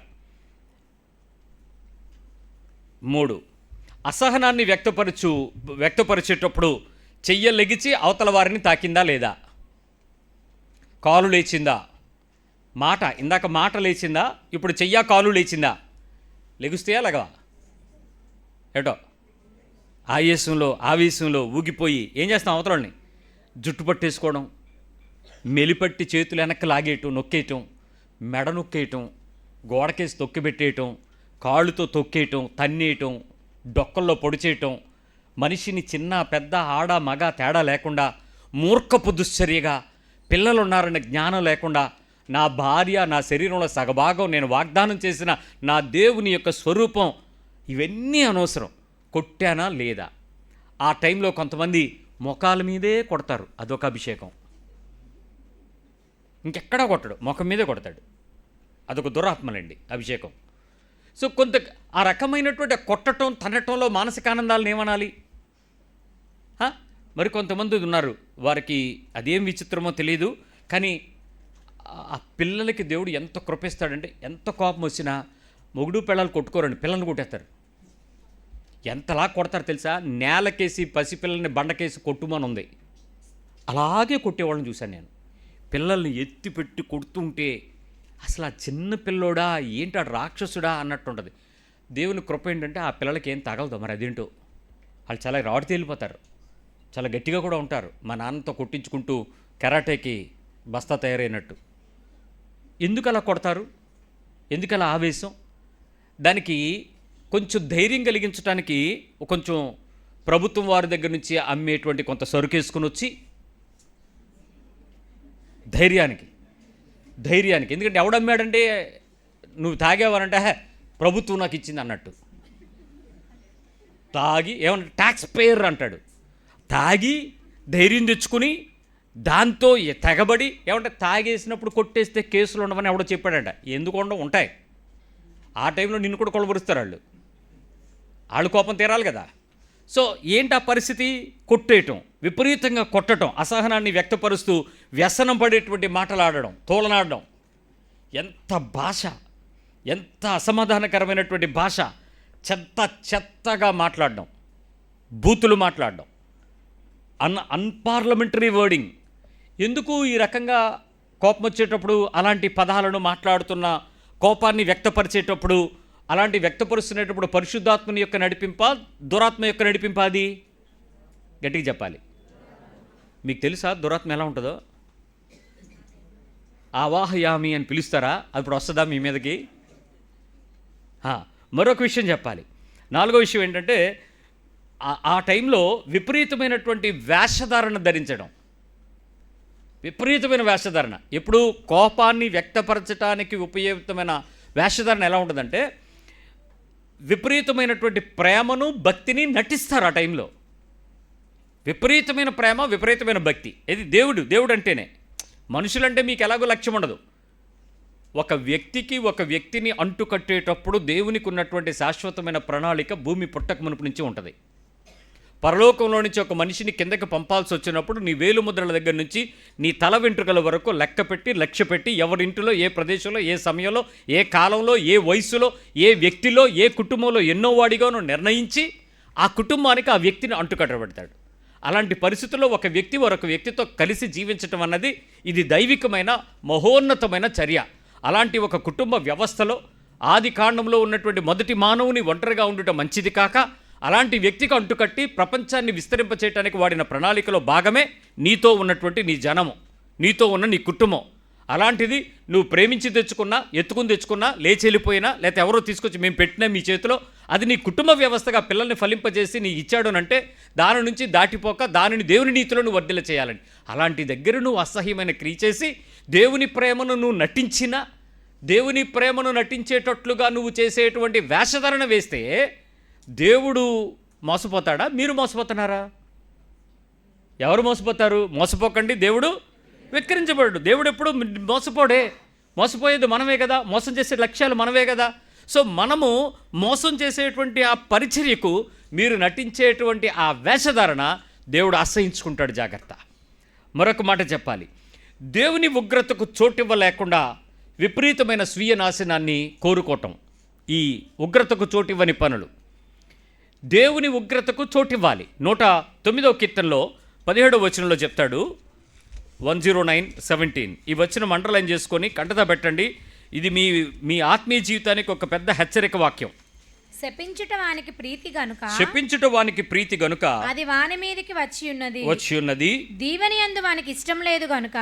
3, అసహనాన్ని వ్యక్తపరిచేటప్పుడు చెయ్య లెగిచి అవతల వారిని తాకిందా లేదా? కాలు లేచిందా? ఇందాక మాట లేచిందా? ఇప్పుడు చెయ్య కాలు లేచిందా? లెగుస్తాయా లెగవా? ఏటో ఆవేశంలో ఊగిపోయి ఏం చేస్తాం? అవతలని జుట్టు పట్టేసుకోవడం, మెలిపట్టి చేతులు వెనక్కి లాగేయటం, నొక్కేయటం, మెడ నొక్కేయటం, గోడకేసి తొక్కిపెట్టేయటం, కాళ్ళుతో తొక్కేయటం, తన్నేయటం, డొక్కల్లో పొడి చేయటం, మనిషిని చిన్న పెద్ద ఆడ మగ తేడా లేకుండా మూర్ఖపు దుశ్చర్యగా, పిల్లలున్నారన్న జ్ఞానం లేకుండా, నా భార్య నా శరీరంలో సగభాగం నేను వాగ్దానం చేసిన నా దేవుని యొక్క స్వరూపం, ఇవన్నీ అనవసరం. కొట్టానా లేదా? ఆ టైంలో కొంతమంది ముఖాల మీదే కొడతారు, అదొక అభిషేకం. ఇంకెక్కడా కొట్టడు, ముఖం మీదే కొడతాడు. అదొక దురాత్మలండి అభిషేకం. సో ఆ రకమైనటువంటి కొట్టడం తనటంలో మానసిక ఆనందాలను ఏమనాలి? మరి కొంతమంది ఉన్నారు, వారికి అదేం విచిత్రమో తెలియదు, కానీ ఆ పిల్లలకి దేవుడు ఎంత కృపిస్తాడంటే, ఎంత కోపం వచ్చినా మొగుడు పిల్లలు కొట్టుకోరండి, పిల్లల్ని కొట్టేస్తారు. ఎంతలా కొడతారు తెలుసా? నేలకేసి పసిపిల్లల్ని బండకేసి కొట్టుమని ఉంది. అలాగే కొట్టేవాళ్ళని చూశాను నేను. పిల్లల్ని ఎత్తిపెట్టి కొడుతుంటే అసలు ఆ చిన్న పిల్లోడా ఏంటి, ఆ రాక్షసుడా అన్నట్టు ఉంటుంది. దేవుని కృప ఏంటంటే ఆ పిల్లలకి ఏం తగలదు. మరి అదేంటో వాళ్ళు చాలా రాడి తేలిపోతారు, చాలా గట్టిగా కూడా ఉంటారు. మా నాన్నతో కొట్టించుకుంటూ కరాటేకి బస్తా తయారైనట్టు. ఎందుకు అలా కొడతారు, ఎందుకు అలా ఆవేశం? దానికి కొంచెం ధైర్యం కలిగించడానికి కొంచెం ప్రభుత్వం వారి దగ్గర నుంచి అమ్మేటువంటి కొంత సరుకేసుకుని వచ్చి ధైర్యానికి ఎందుకంటే ఎవడమ్మాడంటే నువ్వు తాగేవారంటే ప్రభుత్వం నాకు ఇచ్చింది అన్నట్టు. తాగి ఏమన్నా ట్యాక్స్ పేయర్ అంటాడు. తాగి ధైర్యం తెచ్చుకుని దాంతో తెగబడి ఏమంటే తాగేసినప్పుడు కొట్టేస్తే కేసులు ఉండవని ఎవడో చెప్పాడంట. ఎందుకు ఉండవు, ఉంటాయి. ఆ టైంలో నిన్ను కూడా కొలబరుస్తారు వాళ్ళు కోపం తీరాలి కదా. సో ఏంటి ఆ పరిస్థితి? కొట్టేయటం, విపరీతంగా కొట్టడం, అసహనాన్ని వ్యక్తపరుస్తూ వ్యసనం పడేటువంటి మాటలాడడం, తోలనాడడం. ఎంత భాష, ఎంత అసమాధానకరమైనటువంటి భాష. చెత్తగా మాట్లాడడం, బూతులు మాట్లాడడం, అన్పార్లమెంటరీ వర్డింగ్. ఎందుకు ఈ రకంగా కోపం వచ్చేటప్పుడు అలాంటి పదాలను మాట్లాడుతున్న, కోపాన్ని వ్యక్తపరిచేటప్పుడు అలాంటి వ్యక్తపరుస్తునేటప్పుడు పరిశుద్ధాత్మని యొక్క నడిపింప, దురాత్మ యొక్క నడిపింప? అది గట్టిగా చెప్పాలి. మీకు తెలుసా దురాత్మ ఎలా ఉంటుందో? ఆవాహయామి అని పిలుస్తారా? అప్పుడు వస్తుందా మీ మీదకి? మరొక విషయం చెప్పాలి. 4వ విషయం ఏంటంటే ఆ టైంలో విపరీతమైనటువంటి వేషధారణ ధరించడం. విపరీతమైన వేషధారణ. ఎప్పుడు కోపాన్ని వ్యక్తపరచడానికి ఉపయుక్తమైన వేషధారణ ఎలా ఉంటుందంటే విపరీతమైనటువంటి ప్రేమను, భక్తిని నటిస్తారు ఆ టైంలో. విపరీతమైన ప్రేమ, విపరీతమైన భక్తి. ఇది దేవుడు అంటేనే. మనుషులంటే మీకు ఎలాగో లక్ష్యం ఉండదు. ఒక వ్యక్తిని అంటుకట్టేటప్పుడు దేవునికి ఉన్నటువంటి శాశ్వతమైన ప్రణాళిక భూమి పుట్టక మునుపు నుంచి ఉంటుంది. పరలోకంలో నుంచి ఒక మనిషిని కిందకి పంపాల్సి వచ్చినప్పుడు నీ వేలు ముద్రల దగ్గర నుంచి నీ తల వెంట్రుకల వరకు లక్ష్య పెట్టి ఎవరింటిలో, ఏ ప్రదేశంలో, ఏ సమయంలో, ఏ కాలంలో, ఏ వయసులో, ఏ వ్యక్తిలో, ఏ కుటుంబంలో ఎన్నో వాడిగానో నిర్ణయించి ఆ కుటుంబానికి ఆ వ్యక్తిని అంటుకట్టబెడతాడు. అలాంటి పరిస్థితుల్లో ఒక వ్యక్తి మరొక వ్యక్తితో కలిసి జీవించటం అన్నది ఇది దైవికమైన మహోన్నతమైన చర్య. అలాంటి ఒక కుటుంబ వ్యవస్థలో ఆది కాండంలో ఉన్నటువంటి మొదటి మానవుని ఒంటరిగా ఉండటం మంచిది కాక అలాంటి వ్యక్తికి అంటుకట్టి ప్రపంచాన్ని విస్తరింపచేయడానికి వాడిన ప్రణాళికలో భాగమే నీతో ఉన్నటువంటి నీ జనము, నీతో ఉన్న నీ కుటుంబం. అలాంటిది నువ్వు ప్రేమించి తెచ్చుకున్నా, ఎత్తుకుని తెచ్చుకున్నా, లేచి వెళ్ళిపోయినా, లేకపోతే ఎవరో తీసుకొచ్చి మేము పెట్టినా మీ చేతిలో, అది నీ కుటుంబ వ్యవస్థగా పిల్లల్ని ఫలింపజేసి నీ ఇచ్చాడునంటే దాని నుంచి దాటిపోక దానిని దేవుని నీతిలో నువ్వు వర్ధిల్ల చేయాలని. అలాంటి దగ్గర నువ్వు అసహ్యమైన క్రియ చేసి దేవుని ప్రేమను నువ్వు నటించినా, దేవుని ప్రేమను నటించేటట్లుగా నువ్వు చేసేటువంటి వేషధారణ వేస్తే దేవుడు మోసపోతాడా? మీరు మోసపోతున్నారా? ఎవరు మోసపోతారు? మోసపోకండి, దేవుడు వెక్కిరించబడు. దేవుడు ఎప్పుడు మోసపోయేది మనమే కదా, మోసం చేసే లక్ష్యాలు మనమే కదా. సో మనము మోసం చేసేటువంటి ఆ పరిచర్యకు మీరు నటించేటువంటి ఆ వేషధారణ దేవుడు అసహించుకుంటాడు. జాగ్రత్త. మరొక మాట చెప్పాలి. దేవుని ఉగ్రతకు చోటివ్వలేకుండా విపరీతమైన స్వీయ నాశనాన్ని కోరుకోవటం ఈ ఉగ్రతకు చోటివ్వని పనులు. దేవుని ఉగ్రతకు చోటివ్వాలి. 109వ కీర్తనలో 17వ వచనంలో చెప్తాడు, 109:17. ఈ వచనం అండర్లైన్ చేసుకొని కంటతా పెట్టండి. ఇది మీ ఆత్మీయ జీవితానికి ఒక పెద్ద హెచ్చరిక వాక్యం. శపించుట వానికి ప్రీతి గనుక అది వాని మీదకి వచ్చి ఉన్నది. దీవెని యందు వానికి ఇష్టం లేదు గనుక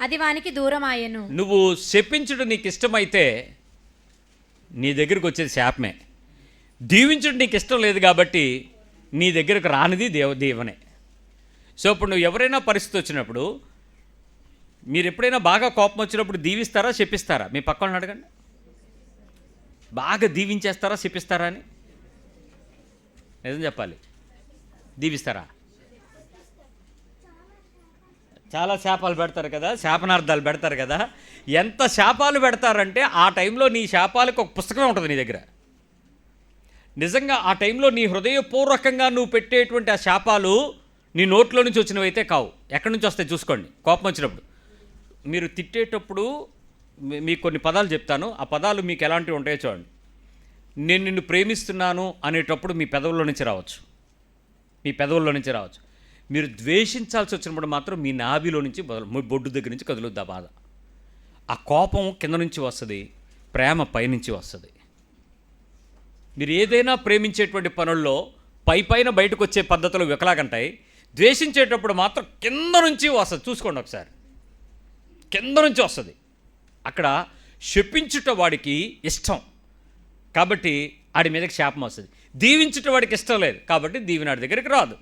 అది వానికి దూరమాయెను. నువ్వు శపించుట నీకు ఇష్టమైతే నీ దగ్గరికి వచ్చేది శాపమే. దీవించడం నీకు ఇష్టం లేదు కాబట్టి నీ దగ్గరకు రానిది దీవనే. సో ఇప్పుడు నువ్వు ఎవరైనా పరిస్థితి వచ్చినప్పుడు, మీరు ఎప్పుడైనా బాగా కోపం వచ్చినప్పుడు దీవిస్తారా, శపిస్తారా? మీ పక్కన అడగండి. బాగా దీవించేస్తారా, శపిస్తారా అని నిజం చెప్పాలి. దీవిస్తారా? చాలా శాపాలు పెడతారు కదా, శాపనార్థాలు పెడతారు కదా. ఎంత శాపాలు పెడతారంటే ఆ టైంలో నీ శాపాలకు ఒక పుస్తకమే ఉంటుంది నీ దగ్గర. నిజంగా ఆ టైంలో నీ హృదయపూర్వకంగా నువ్వు పెట్టేటువంటి ఆ శాపాలు నీ నోట్లో నుంచి వచ్చినవైతే కావు. ఎక్కడి నుంచి వస్తాయి చూసుకోండి. కోపం వచ్చినప్పుడు మీరు తిట్టేటప్పుడు మీకు కొన్ని పదాలు చెప్తాను. ఆ పదాలు మీకు ఎలాంటివి ఉంటాయో చూడండి. నేను నిన్ను ప్రేమిస్తున్నాను అనేటప్పుడు మీ పెదవుల్లో నుంచి రావచ్చు. మీరు ద్వేషించాల్సి వచ్చినప్పుడు మాత్రం మీ నాభిలో నుంచి మీ బొడ్డు దగ్గర నుంచి కదులుద్ది ఆ బాధ. ఆ కోపం కింద నుంచి వస్తుంది, ప్రేమ పైనుంచి వస్తుంది. మీరు ఏదైనా ప్రేమించేటువంటి పనుల్లో పైన బయటకు వచ్చే పద్ధతులు వికలాగంటాయి. ద్వేషించేటప్పుడు మాత్రం కింద నుంచి వస్తుంది. చూసుకోండి ఒకసారి, కింద నుంచి వస్తుంది. అక్కడ శపించుట వాడికి ఇష్టం కాబట్టి ఆడి మీదకి శాపం వస్తుంది. దీవించుట వాడికి ఇష్టం లేదు కాబట్టి దీవెన ఆడి దగ్గరికి రాదు.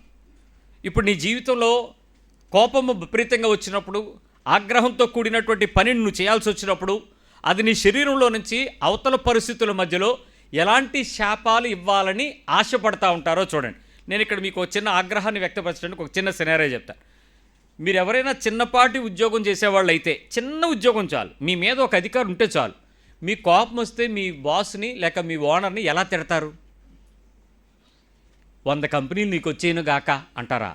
ఇప్పుడు నీ జీవితంలో కోపము విపరీతంగా వచ్చినప్పుడు, ఆగ్రహంతో కూడినటువంటి పనిని నువ్వు చేయాల్సి వచ్చినప్పుడు, అది నీ శరీరంలో నుంచి అవతల పరిస్థితుల మధ్యలో ఎలాంటి శాపాలు ఇవ్వాలని ఆశపడతా ఉంటారో చూడండి. నేను ఇక్కడ మీకు ఒక చిన్న ఆగ్రహాన్ని వ్యక్తపరచడానికి ఒక చిన్న సినారియో చెప్తాను. మీరు ఎవరైనా చిన్నపాటి ఉద్యోగం చేసేవాళ్ళు అయితే, చిన్న ఉద్యోగం చాలు, మీ మీద ఒక అధికారం ఉంటే చాలు, మీ కోపం వస్తే మీ బాస్ని లేక మీ ఓనర్ని ఎలా తిడతారు? 100 కంపెనీలు నీకు వచ్చేను గాక అంటారా?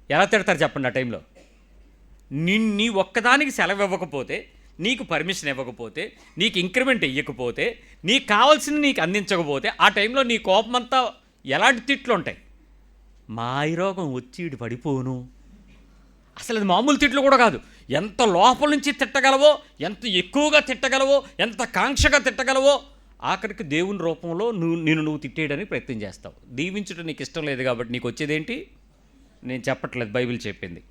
ఎలా తిడతారు చెప్పండి ఆ టైంలో? నీ ఒక్కదానికి సెలవు ఇవ్వకపోతే, నీకు పర్మిషన్ ఇవ్వకపోతే, నీకు ఇంక్రిమెంట్ ఇవ్వకపోతే, నీకు కావాల్సింది నీకు అందించకపోతే, ఆ టైంలో నీ కోపమంతా ఎలాంటి తిట్లు ఉంటాయి? మాయరోగం వచ్చి పడిపోను. అసలు అది మామూలు తిట్లు కూడా కాదు. ఎంత లోపల నుంచి తిట్టగలవో, ఎంత ఎక్కువగా తిట్టగలవో, ఎంత కాంక్షగా తిట్టగలవో, ఆఖరికి దేవుని రూపంలో నువ్వు తిట్టేయడానికి ప్రయత్నం చేస్తావు. దీవించడం నీకు ఇష్టం లేదు కాబట్టి నీకు వచ్చేదేంటి? నేను చెప్పట్లేదు, బైబిల్ చెప్పింది.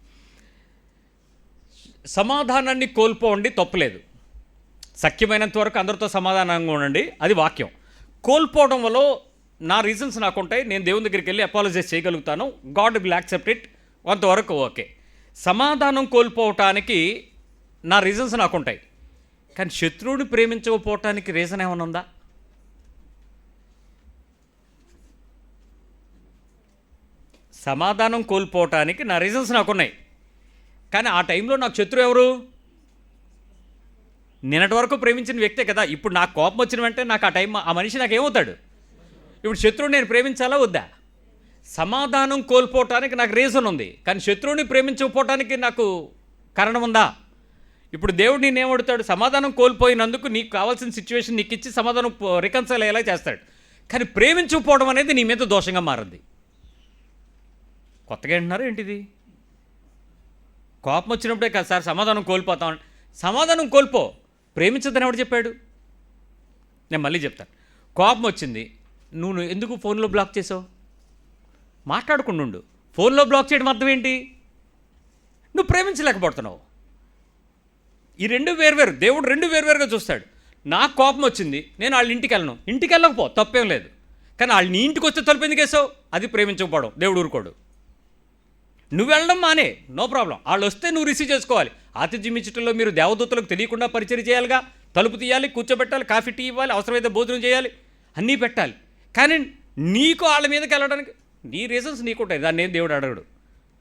సమాధానాన్ని కోల్పోండి, తప్పులేదు. సఖ్యమైనంత వరకు అందరితో సమాధానంగా ఉండండి, అది వాక్యం. కోల్పోవడం వల్ల నా రీజన్స్ నాకుంటాయి, నేను దేవుని దగ్గరికి వెళ్ళి అపాలజైజ్ చేయగలుగుతాను, గాడ్ విల్ యాక్సెప్ట్ ఇట్, కొంతవరకు ఓకే. సమాధానం కోల్పోవటానికి నా రీజన్స్ నాకుంటాయి, కానీ శత్రువుని ప్రేమించకపోవటానికి రీజన్ ఏమైనా ఉందా? సమాధానం కోల్పోవటానికి నా రీజన్స్ నాకున్నాయి, కానీ ఆ టైంలో నాకు శత్రువు ఎవరు? నిన్నటి వరకు ప్రేమించిన వ్యక్తే కదా. ఇప్పుడు నాకు కోపం వచ్చిన వెంటనే నాకు ఆ టైం ఆ మనిషి నాకు ఏమవుతాడు? ఇప్పుడు శత్రువుని నేను ప్రేమించాలా వద్దా? సమాధానం కోల్పోవటానికి నాకు రీజన్ ఉంది, కానీ శత్రువుని ప్రేమించకపోవటానికి నాకు కారణం ఉందా? ఇప్పుడు దేవుడు నేను ఏమడుతాడు? సమాధానం కోల్పోయినందుకు నీకు కావాల్సిన సిచ్యువేషన్ నీకు ఇచ్చి సమాధానం రికన్సైల్ అయ్యేలా చేస్తాడు, కానీ ప్రేమించకపోవడం అనేది నీ మీద దోషంగా మారింది. కొత్తగా అంటున్నారు ఏంటిది? కోపం వచ్చినప్పుడే కాదు సార్ సమాధానం కోల్పోతాం. సమాధానం కోల్పో, ప్రేమించద్దని ఎవడు చెప్పాడు? నేను మళ్ళీ చెప్తాను. కోపం వచ్చింది, నువ్వు ఎందుకు ఫోన్లో బ్లాక్ చేసావు? మాట్లాడుకుంటుండు. ఫోన్లో బ్లాక్ చేయడం అర్థం ఏంటి? నువ్వు ప్రేమించలేకపోతున్నావు. ఈ రెండు వేర్వేరు. దేవుడు రెండు వేర్వేరుగా చూస్తాడు. నాకు కోపం వచ్చింది, నేను వాళ్ళ ఇంటికి వెళ్ళను, ఇంటికి వెళ్ళకపో, తప్పేం లేదు, కానీ వాళ్ళు నీ ఇంటికి వస్తే తలుపు ఎందుకు వేసావు? అది ప్రేమించకపోవడం. దేవుడు ఊరుకోడు. నువ్వు వెళ్ళడం మానే, నో ప్రాబ్లం. వాళ్ళు వస్తే నువ్వు రిసీవ్ చేసుకోవాలి. ఆతిథ్యం ఇచ్చటంలో మీరు దేవదూతలకు తెలియకుండా పరిచయం చేయాలిగా, తలుపు తీయాలి, కూర్చోబెట్టాలి, కాఫీ టీ ఇవ్వాలి, అవసరమైతే భోజనం చేయాలి, అన్నీ పెట్టాలి. కానీ నీకు వాళ్ళ మీదకి వెళ్ళడానికి నీ రీజన్స్ నీకు ఉంటాయి, దాన్ని ఏం దేవుడు అడగడు.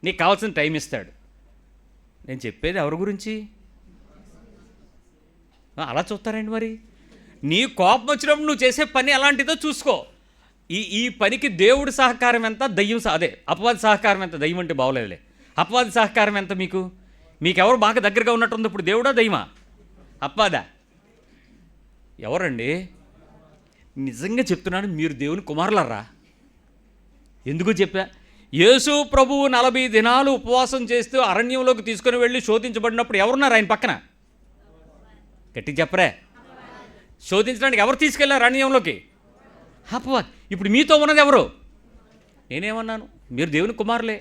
నీకు కావాల్సిన టైం ఇస్తాడు. నేను చెప్పేది ఎవరి గురించి? అలా చూస్తారండి. మరి నీ కోపం వచ్చినప్పుడు నువ్వు చేసే పని ఎలాంటిదో చూసుకో. ఈ పనికి దేవుడి సహకారం ఎంత, దయ్యం అదే అపవాది సహకారం ఎంత? దయ్యం అంటే బాగోలేదులే. అపవాది సహకారం ఎంత? మీకెవరు బాగా దగ్గరగా ఉన్నట్టుంది ఇప్పుడు? దేవుడా దయ్యమా? అపవాదా? ఎవరండి? నిజంగా చెప్తున్నాను, మీరు దేవుని కుమారులరా. ఎందుకు చెప్పా? యేసు ప్రభువు 40 దినాలు ఉపవాసం చేస్తూ అరణ్యంలోకి తీసుకుని వెళ్ళి శోధించబడినప్పుడు ఎవరున్నారు ఆయన పక్కన? గట్టి చెప్పరే. శోధించడానికి ఎవరు తీసుకెళ్లారు అరణ్యంలోకి? అపవాది. ఇప్పుడు మీతో ఉన్నది ఎవరు? నేనేమన్నాను? మీరు దేవుని కుమారులే,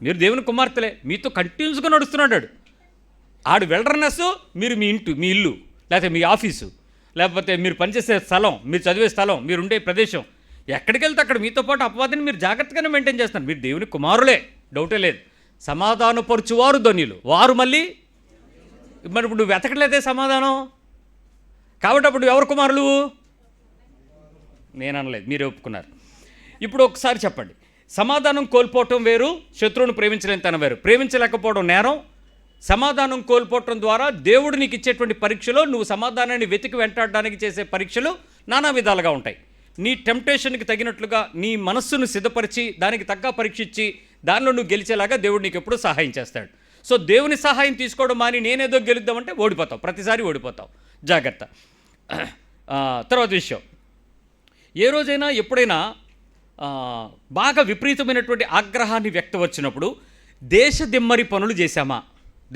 మీరు దేవుని కుమార్తెలే. మీతో కంటిన్యూస్గా నడుస్తున్నాడు ఆడు. వెల్డర్నెస్ మీరు మీ ఇల్లు, లేకపోతే మీ ఆఫీసు, లేకపోతే మీరు పనిచేసే స్థలం, మీరు చదివే స్థలం, మీరు ఉండే ప్రదేశం, ఎక్కడికి వెళ్తే అక్కడ మీతో పాటు అపవాదిని మీరు జాగ్రత్తగానే మెయింటైన్ చేస్తున్నారు. మీరు దేవుని కుమారులే, డౌటే లేదు. సమాధానపరుచువారు ధన్యులు, వారు మళ్ళీ. మరి ఇప్పుడు నువ్వు వెతకలేదే సమాధానం, కాబట్టి అప్పుడు ఎవరు కుమారులు? నేను అనలేదు, మీరే ఒప్పుకున్నారు. ఇప్పుడు ఒకసారి చెప్పండి, సమాధానం కోల్పోవటం వేరు, శత్రువును ప్రేమించలేని తన వేరు. ప్రేమించలేకపోవడం నేరం. సమాధానం కోల్పోవటం ద్వారా దేవుడు నీకు ఇచ్చేటువంటి పరీక్షలో నువ్వు సమాధానాన్ని వెతికి వెంటాడడానికి చేసే పరీక్షలు నానా విధాలుగా ఉంటాయి. నీ టెంప్టేషన్కి తగినట్లుగా నీ మనస్సును సిద్ధపరిచి దానికి తగ్గ పరీక్ష ఇచ్చి దానిలో నువ్వు గెలిచేలాగా దేవుడు నీకు ఎప్పుడూ సహాయం చేస్తాడు. సో దేవుని సహాయం తీసుకోవడం మాని నేనేదో గెలుద్దామంటే ఓడిపోతావు, ప్రతిసారి ఓడిపోతావు. జాగ్రత్త. తర్వాత విషయం, ఏ రోజైనా ఎప్పుడైనా బాగా విపరీతమైనటువంటి ఆగ్రహాన్ని వ్యక్తపరిచినప్పుడు దేశదిమ్మరి పనులు చేశామా?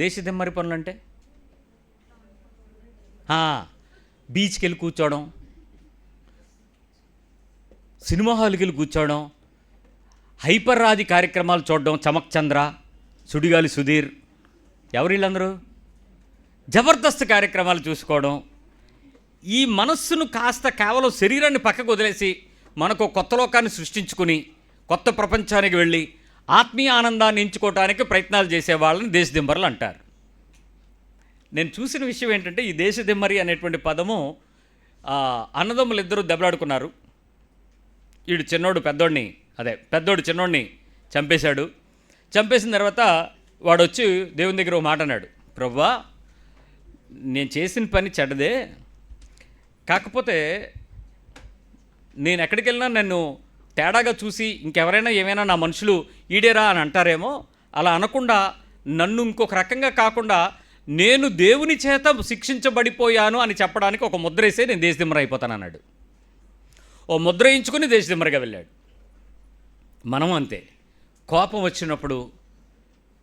దేశదిమ్మరి పనులు అంటే బీచ్కి వెళ్ళి కూర్చోవడం, సినిమా హాల్కి వెళ్ళి కూర్చోవడం, హైపర్ ఆది కార్యక్రమాలు చూడడం, చమక్ చంద్ర, సుడిగాలి సుధీర్, ఎవరు వీళ్ళందరూ? జబర్దస్త్ కార్యక్రమాలు చూసుకోవడం. ఈ మనస్సును కాస్త కేవలం శరీరాన్ని పక్కకు వదిలేసి మనకు కొత్త లోకాన్ని సృష్టించుకుని కొత్త ప్రపంచానికి వెళ్ళి ఆత్మీయ ఆనందాన్ని ఎంచుకోవడానికి ప్రయత్నాలు చేసే వాళ్ళని దేశదిమ్మరులు అంటారు. నేను చూసిన విషయం ఏంటంటే, ఈ దేశదిమ్మరి అనేటువంటి పదము అన్నదమ్ములు ఇద్దరు దెబ్బలాడుకున్నారు. వీడు చిన్నోడు పెద్దోడు చిన్నోడిని చంపేశాడు. చంపేసిన తర్వాత వాడు వచ్చి దేవుని దగ్గర ఒక మాట అన్నాడు, ప్రభువా నేను చేసిన పని చెడ్డదే, కాకపోతే నేను ఎక్కడికి వెళ్ళినా నన్ను తేడాగా చూసి ఇంకెవరైనా ఏమైనా నా మనుషులు ఈడేరా అని అంటారేమో, అలా అనకుండా నన్ను ఇంకొక రకంగా కాకుండా నేను దేవుని చేత శిక్షించబడిపోయాను అని చెప్పడానికి ఒక ముద్ర వేసే నేను దేశదిమ్మర అయిపోతాను అన్నాడు. ఓ ముద్ర వేయించుకుని దేశదిమ్మరగా వెళ్ళాడు. మనం అంతే, కోపం వచ్చినప్పుడు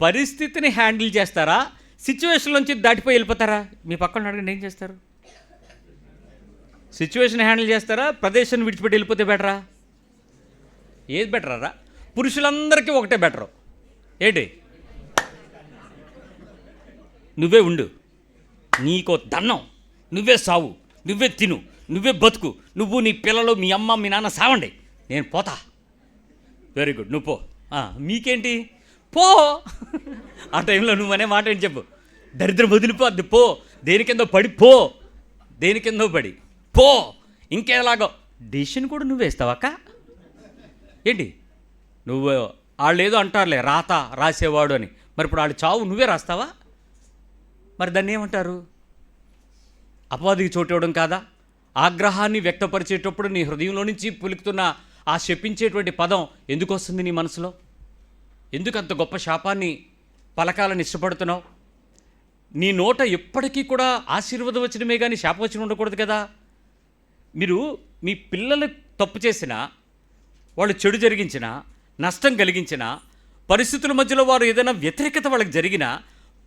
పరిస్థితిని హ్యాండిల్ చేస్తారా, సిచ్యువేషన్ నుంచి దాటిపోయి వెళ్ళిపోతారా? మీ పక్కన అడగండి, ఏం చేస్తారు? సిచ్యువేషన్ హ్యాండిల్ చేస్తారా, ప్రదేశాన్ని విడిచిపెట్టి వెళ్ళిపోతే బెటరా? ఏది బెటరా? పురుషులందరికీ ఒకటే బెటరు. ఏంటి? నువ్వే ఉండు, నీకో దన్నం, నువ్వే సావు, నువ్వే తిను, నువ్వే బతుకు, నువ్వు నీ పిల్లలు మీ అమ్మ మీ నాన్న సావండి, నేను పోతా. వెరీ గుడ్, నువ్వు పో. మీకేంటి పో. ఆ టైంలో నువ్వు అనే మాట ఏంటి చెప్పు? దరిద్రం వదిలిపోద్ది, పో. దేనికిందో పడి పో, దేనికిందో పడి పో. ఇంకేలాగో డెసిషన్ కూడా నువ్వు వేస్తావక్క. ఏంటి నువ్వు? వాళ్ళు ఏదో అంటారులే, రాత రాసేవాడు అని. మరి ఇప్పుడు వాళ్ళు చావు నువ్వే రాస్తావా? మరి దాన్ని ఏమంటారు? అపవాదికి చోటు ఇవ్వడం కాదా? ఆగ్రహాన్ని వ్యక్తపరిచేటప్పుడు నీ హృదయంలో నుంచి పులుకుతున్న ఆ శపించేటువంటి పదం ఎందుకు వస్తుంది నీ మనసులో? ఎందుకు అంత గొప్ప శాపాన్ని పలకాలని ఇష్టపడుతున్నావు? నీ నోట ఎప్పటికీ కూడా ఆశీర్వాదం వచ్చినమే కానీ శాపవచనం ఉండకూడదు కదా. మీరు మీ పిల్లలు తప్పు చేసినా, వాళ్ళు చెడు జరిగించినా, నష్టం కలిగించినా, పరిస్థితుల మధ్యలో వారు ఏదైనా వ్యతిరేకత వాళ్ళకి జరిగినా,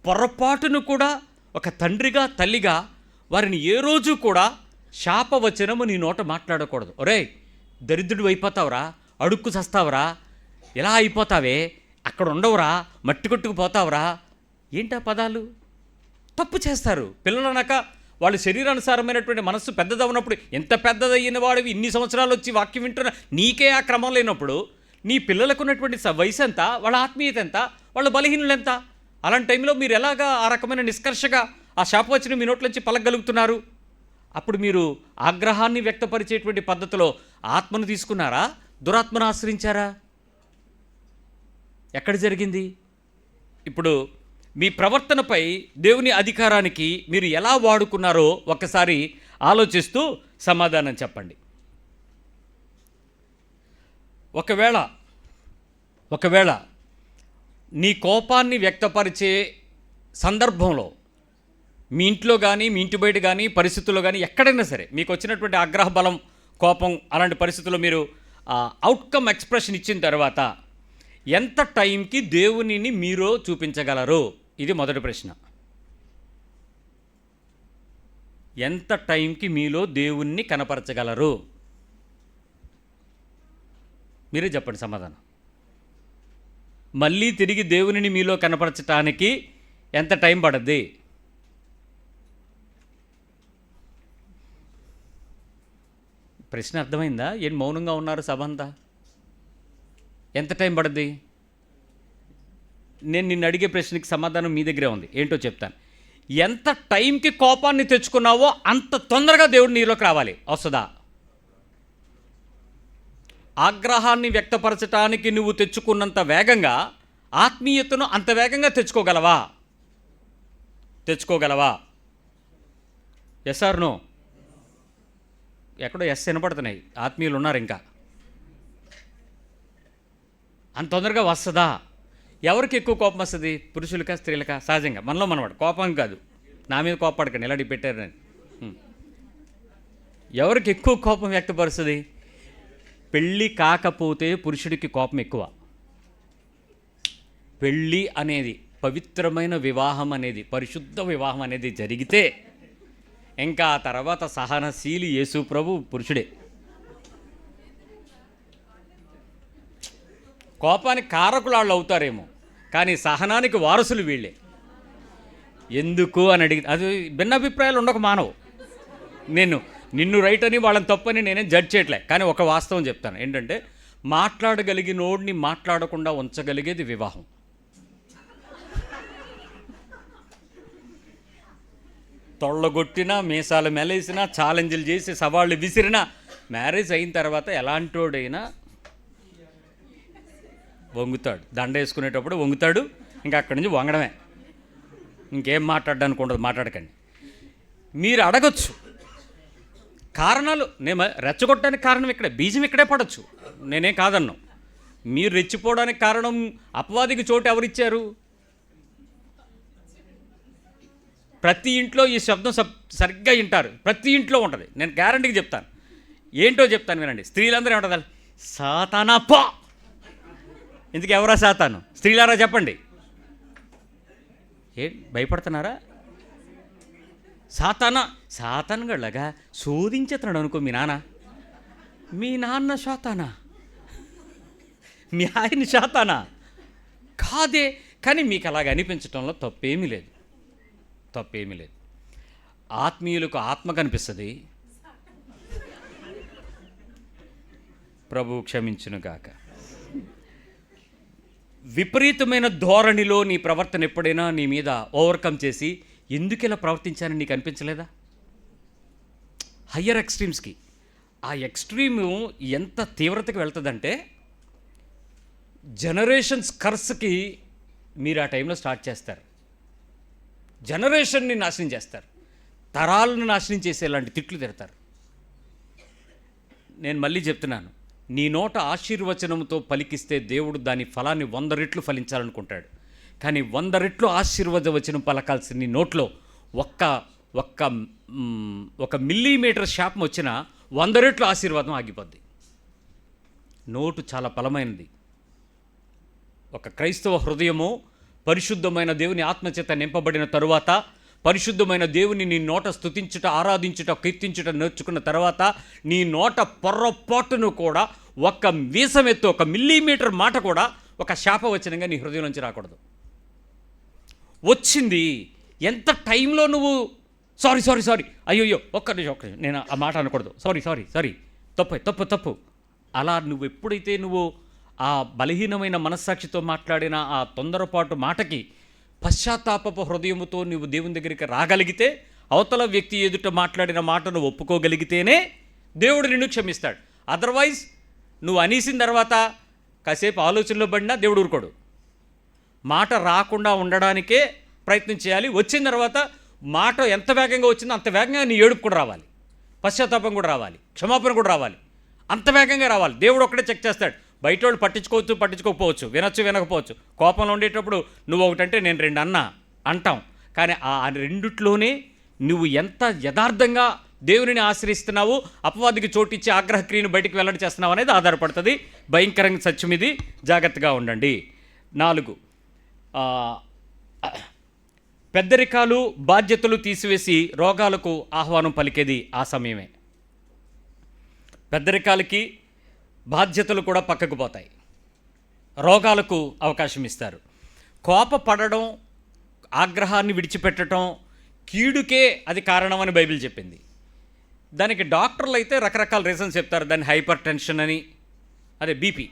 పొరపాటును కూడా ఒక తండ్రిగా తల్లిగా వారిని ఏ రోజు కూడా శాపవచనము నీ నోట మాట్లాడకూడదు. ఒరే దరిద్రుడు అయిపోతావురా, అడుక్కు చస్తావురా, ఎలా అయిపోతావే, అక్కడ ఉండవురా, మట్టి కొట్టుకుపోతావురా, ఏంటా పదాలు? తప్పు చేస్తారు పిల్లలు అన్నాక. వాళ్ళు శరీరానుసారమైనటువంటి మనస్సు పెద్దదవునప్పుడు, ఎంత పెద్దదయ్యిన వాడివి ఇన్ని సంవత్సరాలు వచ్చి వాక్యం వింటున్నా నీకే ఆ క్రమం లేనప్పుడు, నీ పిల్లలకు ఉన్నటువంటి వయసు ఎంత, వాళ్ళ ఆత్మీయత ఎంత, వాళ్ళ బలహీనులు ఎంత? అలాంటి టైంలో మీరు ఎలాగా ఆ రకమైన నిష్కర్షగా ఆ శాపవచనం మీ నోట్ల నుంచి పలకగలుగుతున్నారు? అప్పుడు మీరు ఆగ్రహాన్ని వ్యక్తపరిచేటువంటి పద్ధతిలో ఆత్మను తీసుకున్నారా, దురాత్మను ఆశ్రయించారా? ఎక్కడ జరిగింది? ఇప్పుడు మీ ప్రవర్తనపై దేవుని అధికారానికి మీరు ఎలా వాడుకున్నారో ఒక్కసారి ఆలోచిస్తూ సమాధానం చెప్పండి. ఒకవేళ నీ కోపాన్ని వ్యక్తపరిచే సందర్భంలో మీ ఇంట్లో కానీ, మీ ఇంటి బయట కానీ, పరిస్థితుల్లో కానీ, ఎక్కడైనా సరే మీకు వచ్చినటువంటి ఆగ్రహ బలం, కోపం, అలాంటి పరిస్థితుల్లో మీరు అవుట్కమ్ ఎక్స్ప్రెషన్ ఇచ్చిన తర్వాత ఎంత టైంకి దేవునిని మీరు చూపించగలరు? ఇది మొదటి ప్రశ్న. ఎంత టైంకి మీలో దేవుణ్ణి కనపరచగలరు? మీరే చెప్పండి సమాధానం. మళ్ళీ తిరిగి దేవునిని మీలో కనపరచటానికి ఎంత టైం పడుద్ది? ప్రశ్న అర్థమైందా? ఏం మౌనంగా ఉన్నారు సభ అంతా? ఎంత టైం పడుద్ది? నేను నిన్ను అడిగే ప్రశ్నకి సమాధానం మీ దగ్గరే ఉంది. ఏంటో చెప్తాను. ఎంత టైంకి కోపాన్ని తెచ్చుకున్నావో అంత తొందరగా దేవుడు నీలోకి రావాలి. వస్తుందా? ఆగ్రహాన్ని వ్యక్తపరచటానికి నువ్వు తెచ్చుకున్నంత వేగంగా ఆత్మీయతను అంత వేగంగా తెచ్చుకోగలవా? Yes or no? ఎక్కడో ఎస్ వినపడుతున్నాయి. ఆత్మీయులు ఉన్నారు ఇంకా. అంత తొందరగా వస్తుందా? ఎవరికి ఎక్కువ కోపం వస్తుంది? పురుషులకా, స్త్రీలకా? సహజంగా మనలో మనవాడు. కోపం కాదు, నా మీద కోపపడకండి, ఇలా పెట్టారని. ఎవరికి ఎక్కువ కోపం వ్యక్తపరుస్తుంది? పెళ్ళి కాకపోతే పురుషుడికి కోపం ఎక్కువ. పెళ్ళి అనేది, పవిత్రమైన వివాహం అనేది, పరిశుద్ధ వివాహం అనేది జరిగితే ఇంకా ఆ తర్వాత సహనశీలి యేసు ప్రభు పురుషుడే. కోపానికి కారకులు వాళ్ళు అవుతారేమో, కానీ సహనానికి వారసులు వీళ్ళే. ఎందుకు అని అడిగి, అది భిన్నాభిప్రాయాలు ఉండక మానవు. నిన్ను రైట్ అని వాళ్ళని తప్పని నేనేం జడ్జ్ చేయట్లే, కానీ ఒక వాస్తవం చెప్తాను. ఏంటంటే, మాట్లాడగలిగినోడిని మాట్లాడకుండా ఉంచగలిగేది వివాహం. తొళ్ళగొట్టినా, మీసాలు మెలేసినా, ఛాలెంజ్లు చేసి సవాళ్ళు విసిరినా, మ్యారేజ్ అయిన తర్వాత ఎలాంటోడైనా వంగుతాడు. దండ వేసుకునేటప్పుడు వంగుతాడు, ఇంకా అక్కడి నుంచి వంగడమే, ఇంకేం మాట్లాడడానికి ఉండదు. మాట్లాడకండి. మీరు అడగచ్చు కారణాలు. నేను రెచ్చగొట్టడానికి కారణం ఇక్కడే, బీజం ఇక్కడే పడవచ్చు, నేనేం కాదన్నాను. మీరు రెచ్చిపోవడానికి కారణం అపవాదికి చోటు ఎవరిచ్చారు? ప్రతి ఇంట్లో ఈ శబ్దం సరిగ్గా వింటారు, ప్రతి ఇంట్లో ఉంటుంది. నేను గ్యారంటీకి చెప్తాను, ఏంటో చెప్తాను వినండి. స్త్రీలందరూ ఏమంటారు? సాతానా పో. ఇందుకు ఎవరా సాతాను? స్త్రీలారా చెప్పండి. భయపడుతున్నారా? సాతానుగళ్ళగా శోధించేస్తున్నాడు అనుకో మీ నాన్న శాతానా, మీ ఆయన శాతానా కాదే. కానీ మీకు అలాగ అనిపించడంలో తప్పేమీ లేదు. ఆత్మీయులకు ఆత్మ కనిపిస్తుంది. ప్రభు క్షమించునుగాక. విపరీతమైన ధోరణిలో నీ ప్రవర్తన ఎప్పుడైనా నీ మీద ఓవర్కమ్ చేసి ఎందుకు ఇలా ప్రవర్తించానని నీకు అనిపించలేదా? హయ్యర్ ఎక్స్ట్రీమ్స్కి. ఆ ఎక్స్ట్రీము ఎంత తీవ్రతకి వెళ్తుందంటే, జనరేషన్స్ కర్స్కి మీరు ఆ టైంలో స్టార్ట్ చేస్తారు. జనరేషన్ని నాశనం చేస్తారు, తరాలను నాశనం చేసేలాంటి తిట్లు తిడతారు. నేను మళ్ళీ చెప్తున్నాను, నీ నోట ఆశీర్వచనంతో పలికిస్తే దేవుడు దాని ఫలాన్ని 100 రెట్లు ఫలించాలనుకుంటాడు. కానీ 100 రెట్లు ఆశీర్వచనం పలకాల్సిన నీ నోట్లో ఒక్క మిల్లీమీటర్ శాపం వచ్చినా 100 రెట్లు ఆశీర్వాదం ఆగిపోద్ది. నోటు చాలా బలమైనది. ఒక క్రైస్తవ హృదయము పరిశుద్ధమైన దేవుని ఆత్మచేత నింపబడిన తరువాత, పరిశుద్ధమైన దేవుని నీ నోట స్తుతించుట, ఆరాధించుట, కీర్తించుట నేర్చుకున్న తర్వాత, నీ నోట పొర్రపాటును కూడా ఒక్క వీసమెత్తు, 1 మిల్లీమీటర్ మాట కూడా ఒక శాపవచనంగా నీ హృదయం నుంచి రాకూడదు. వచ్చింది ఎంత టైంలో నువ్వు సారీ అయ్యో ఒక్క నిమిషం నేను ఆ మాట అనకూడదు, సారీ తప్పు అలా నువ్వు ఎప్పుడైతే నువ్వు ఆ బలహీనమైన మనస్సాక్షితో మాట్లాడిన ఆ తొందరపాటు మాటకి పశ్చాత్తాపపు హృదయముతో నువ్వు దేవుని దగ్గరికి రాగలిగితే, అవతల వ్యక్తి ఎదుట మాట్లాడిన మాటను ఒప్పుకోగలిగితేనే దేవుడు నిన్ను క్షమిస్తాడు. అదర్వైజ్ నువ్వు అనేసిన తర్వాత కాసేపు ఆలోచనలో పడినా దేవుడు ఊరుకోడు. మాట రాకుండా ఉండడానికే ప్రయత్నం చేయాలి. వచ్చిన తర్వాత మాట ఎంత వేగంగా వచ్చిందో అంత వేగంగా నీ ఏడుపు కూడా రావాలి, పశ్చాత్తాపం కూడా రావాలి, క్షమాపణ కూడా రావాలి, అంత వేగంగా రావాలి. దేవుడు ఒక్కడే చెక్ చేస్తాడు. బయట వాళ్ళు పట్టించుకోకపోవచ్చు, వినకపోవచ్చు. కోపంలో ఉండేటప్పుడు నువ్వు ఒకటంటే నేను 2 అంటాం. కానీ ఆ రెండిట్లోనే నువ్వు ఎంత యథార్థంగా దేవునిని ఆశ్రయిస్తున్నావు, అపవాదికి చోటిచ్చి ఆగ్రహక్రియను బయటికి వెల్లడి చేస్తున్నావు అనేది ఆధారపడుతుంది. భయంకరంగా సత్యం ఇది, జాగ్రత్తగా ఉండండి. 4, పెద్దరికాలు బాధ్యతలు తీసివేసి రోగాలకు ఆహ్వానం పలికేది ఆ సమయమే. పెద్దరికాలకి బాధ్యతలు కూడా పక్కకు పోతాయి, రోగాలకు అవకాశం ఇస్తారు. కోపపడడం, ఆగ్రహాన్ని విడిచిపెట్టడం కీడుకే అది కారణమని బైబిల్ చెప్పింది. దానికి డాక్టర్లు అయితే రకరకాల రీజన్స్ చెప్తారు. దాన్ని హైపర్ టెన్షన్ అని, అదే బీపీ,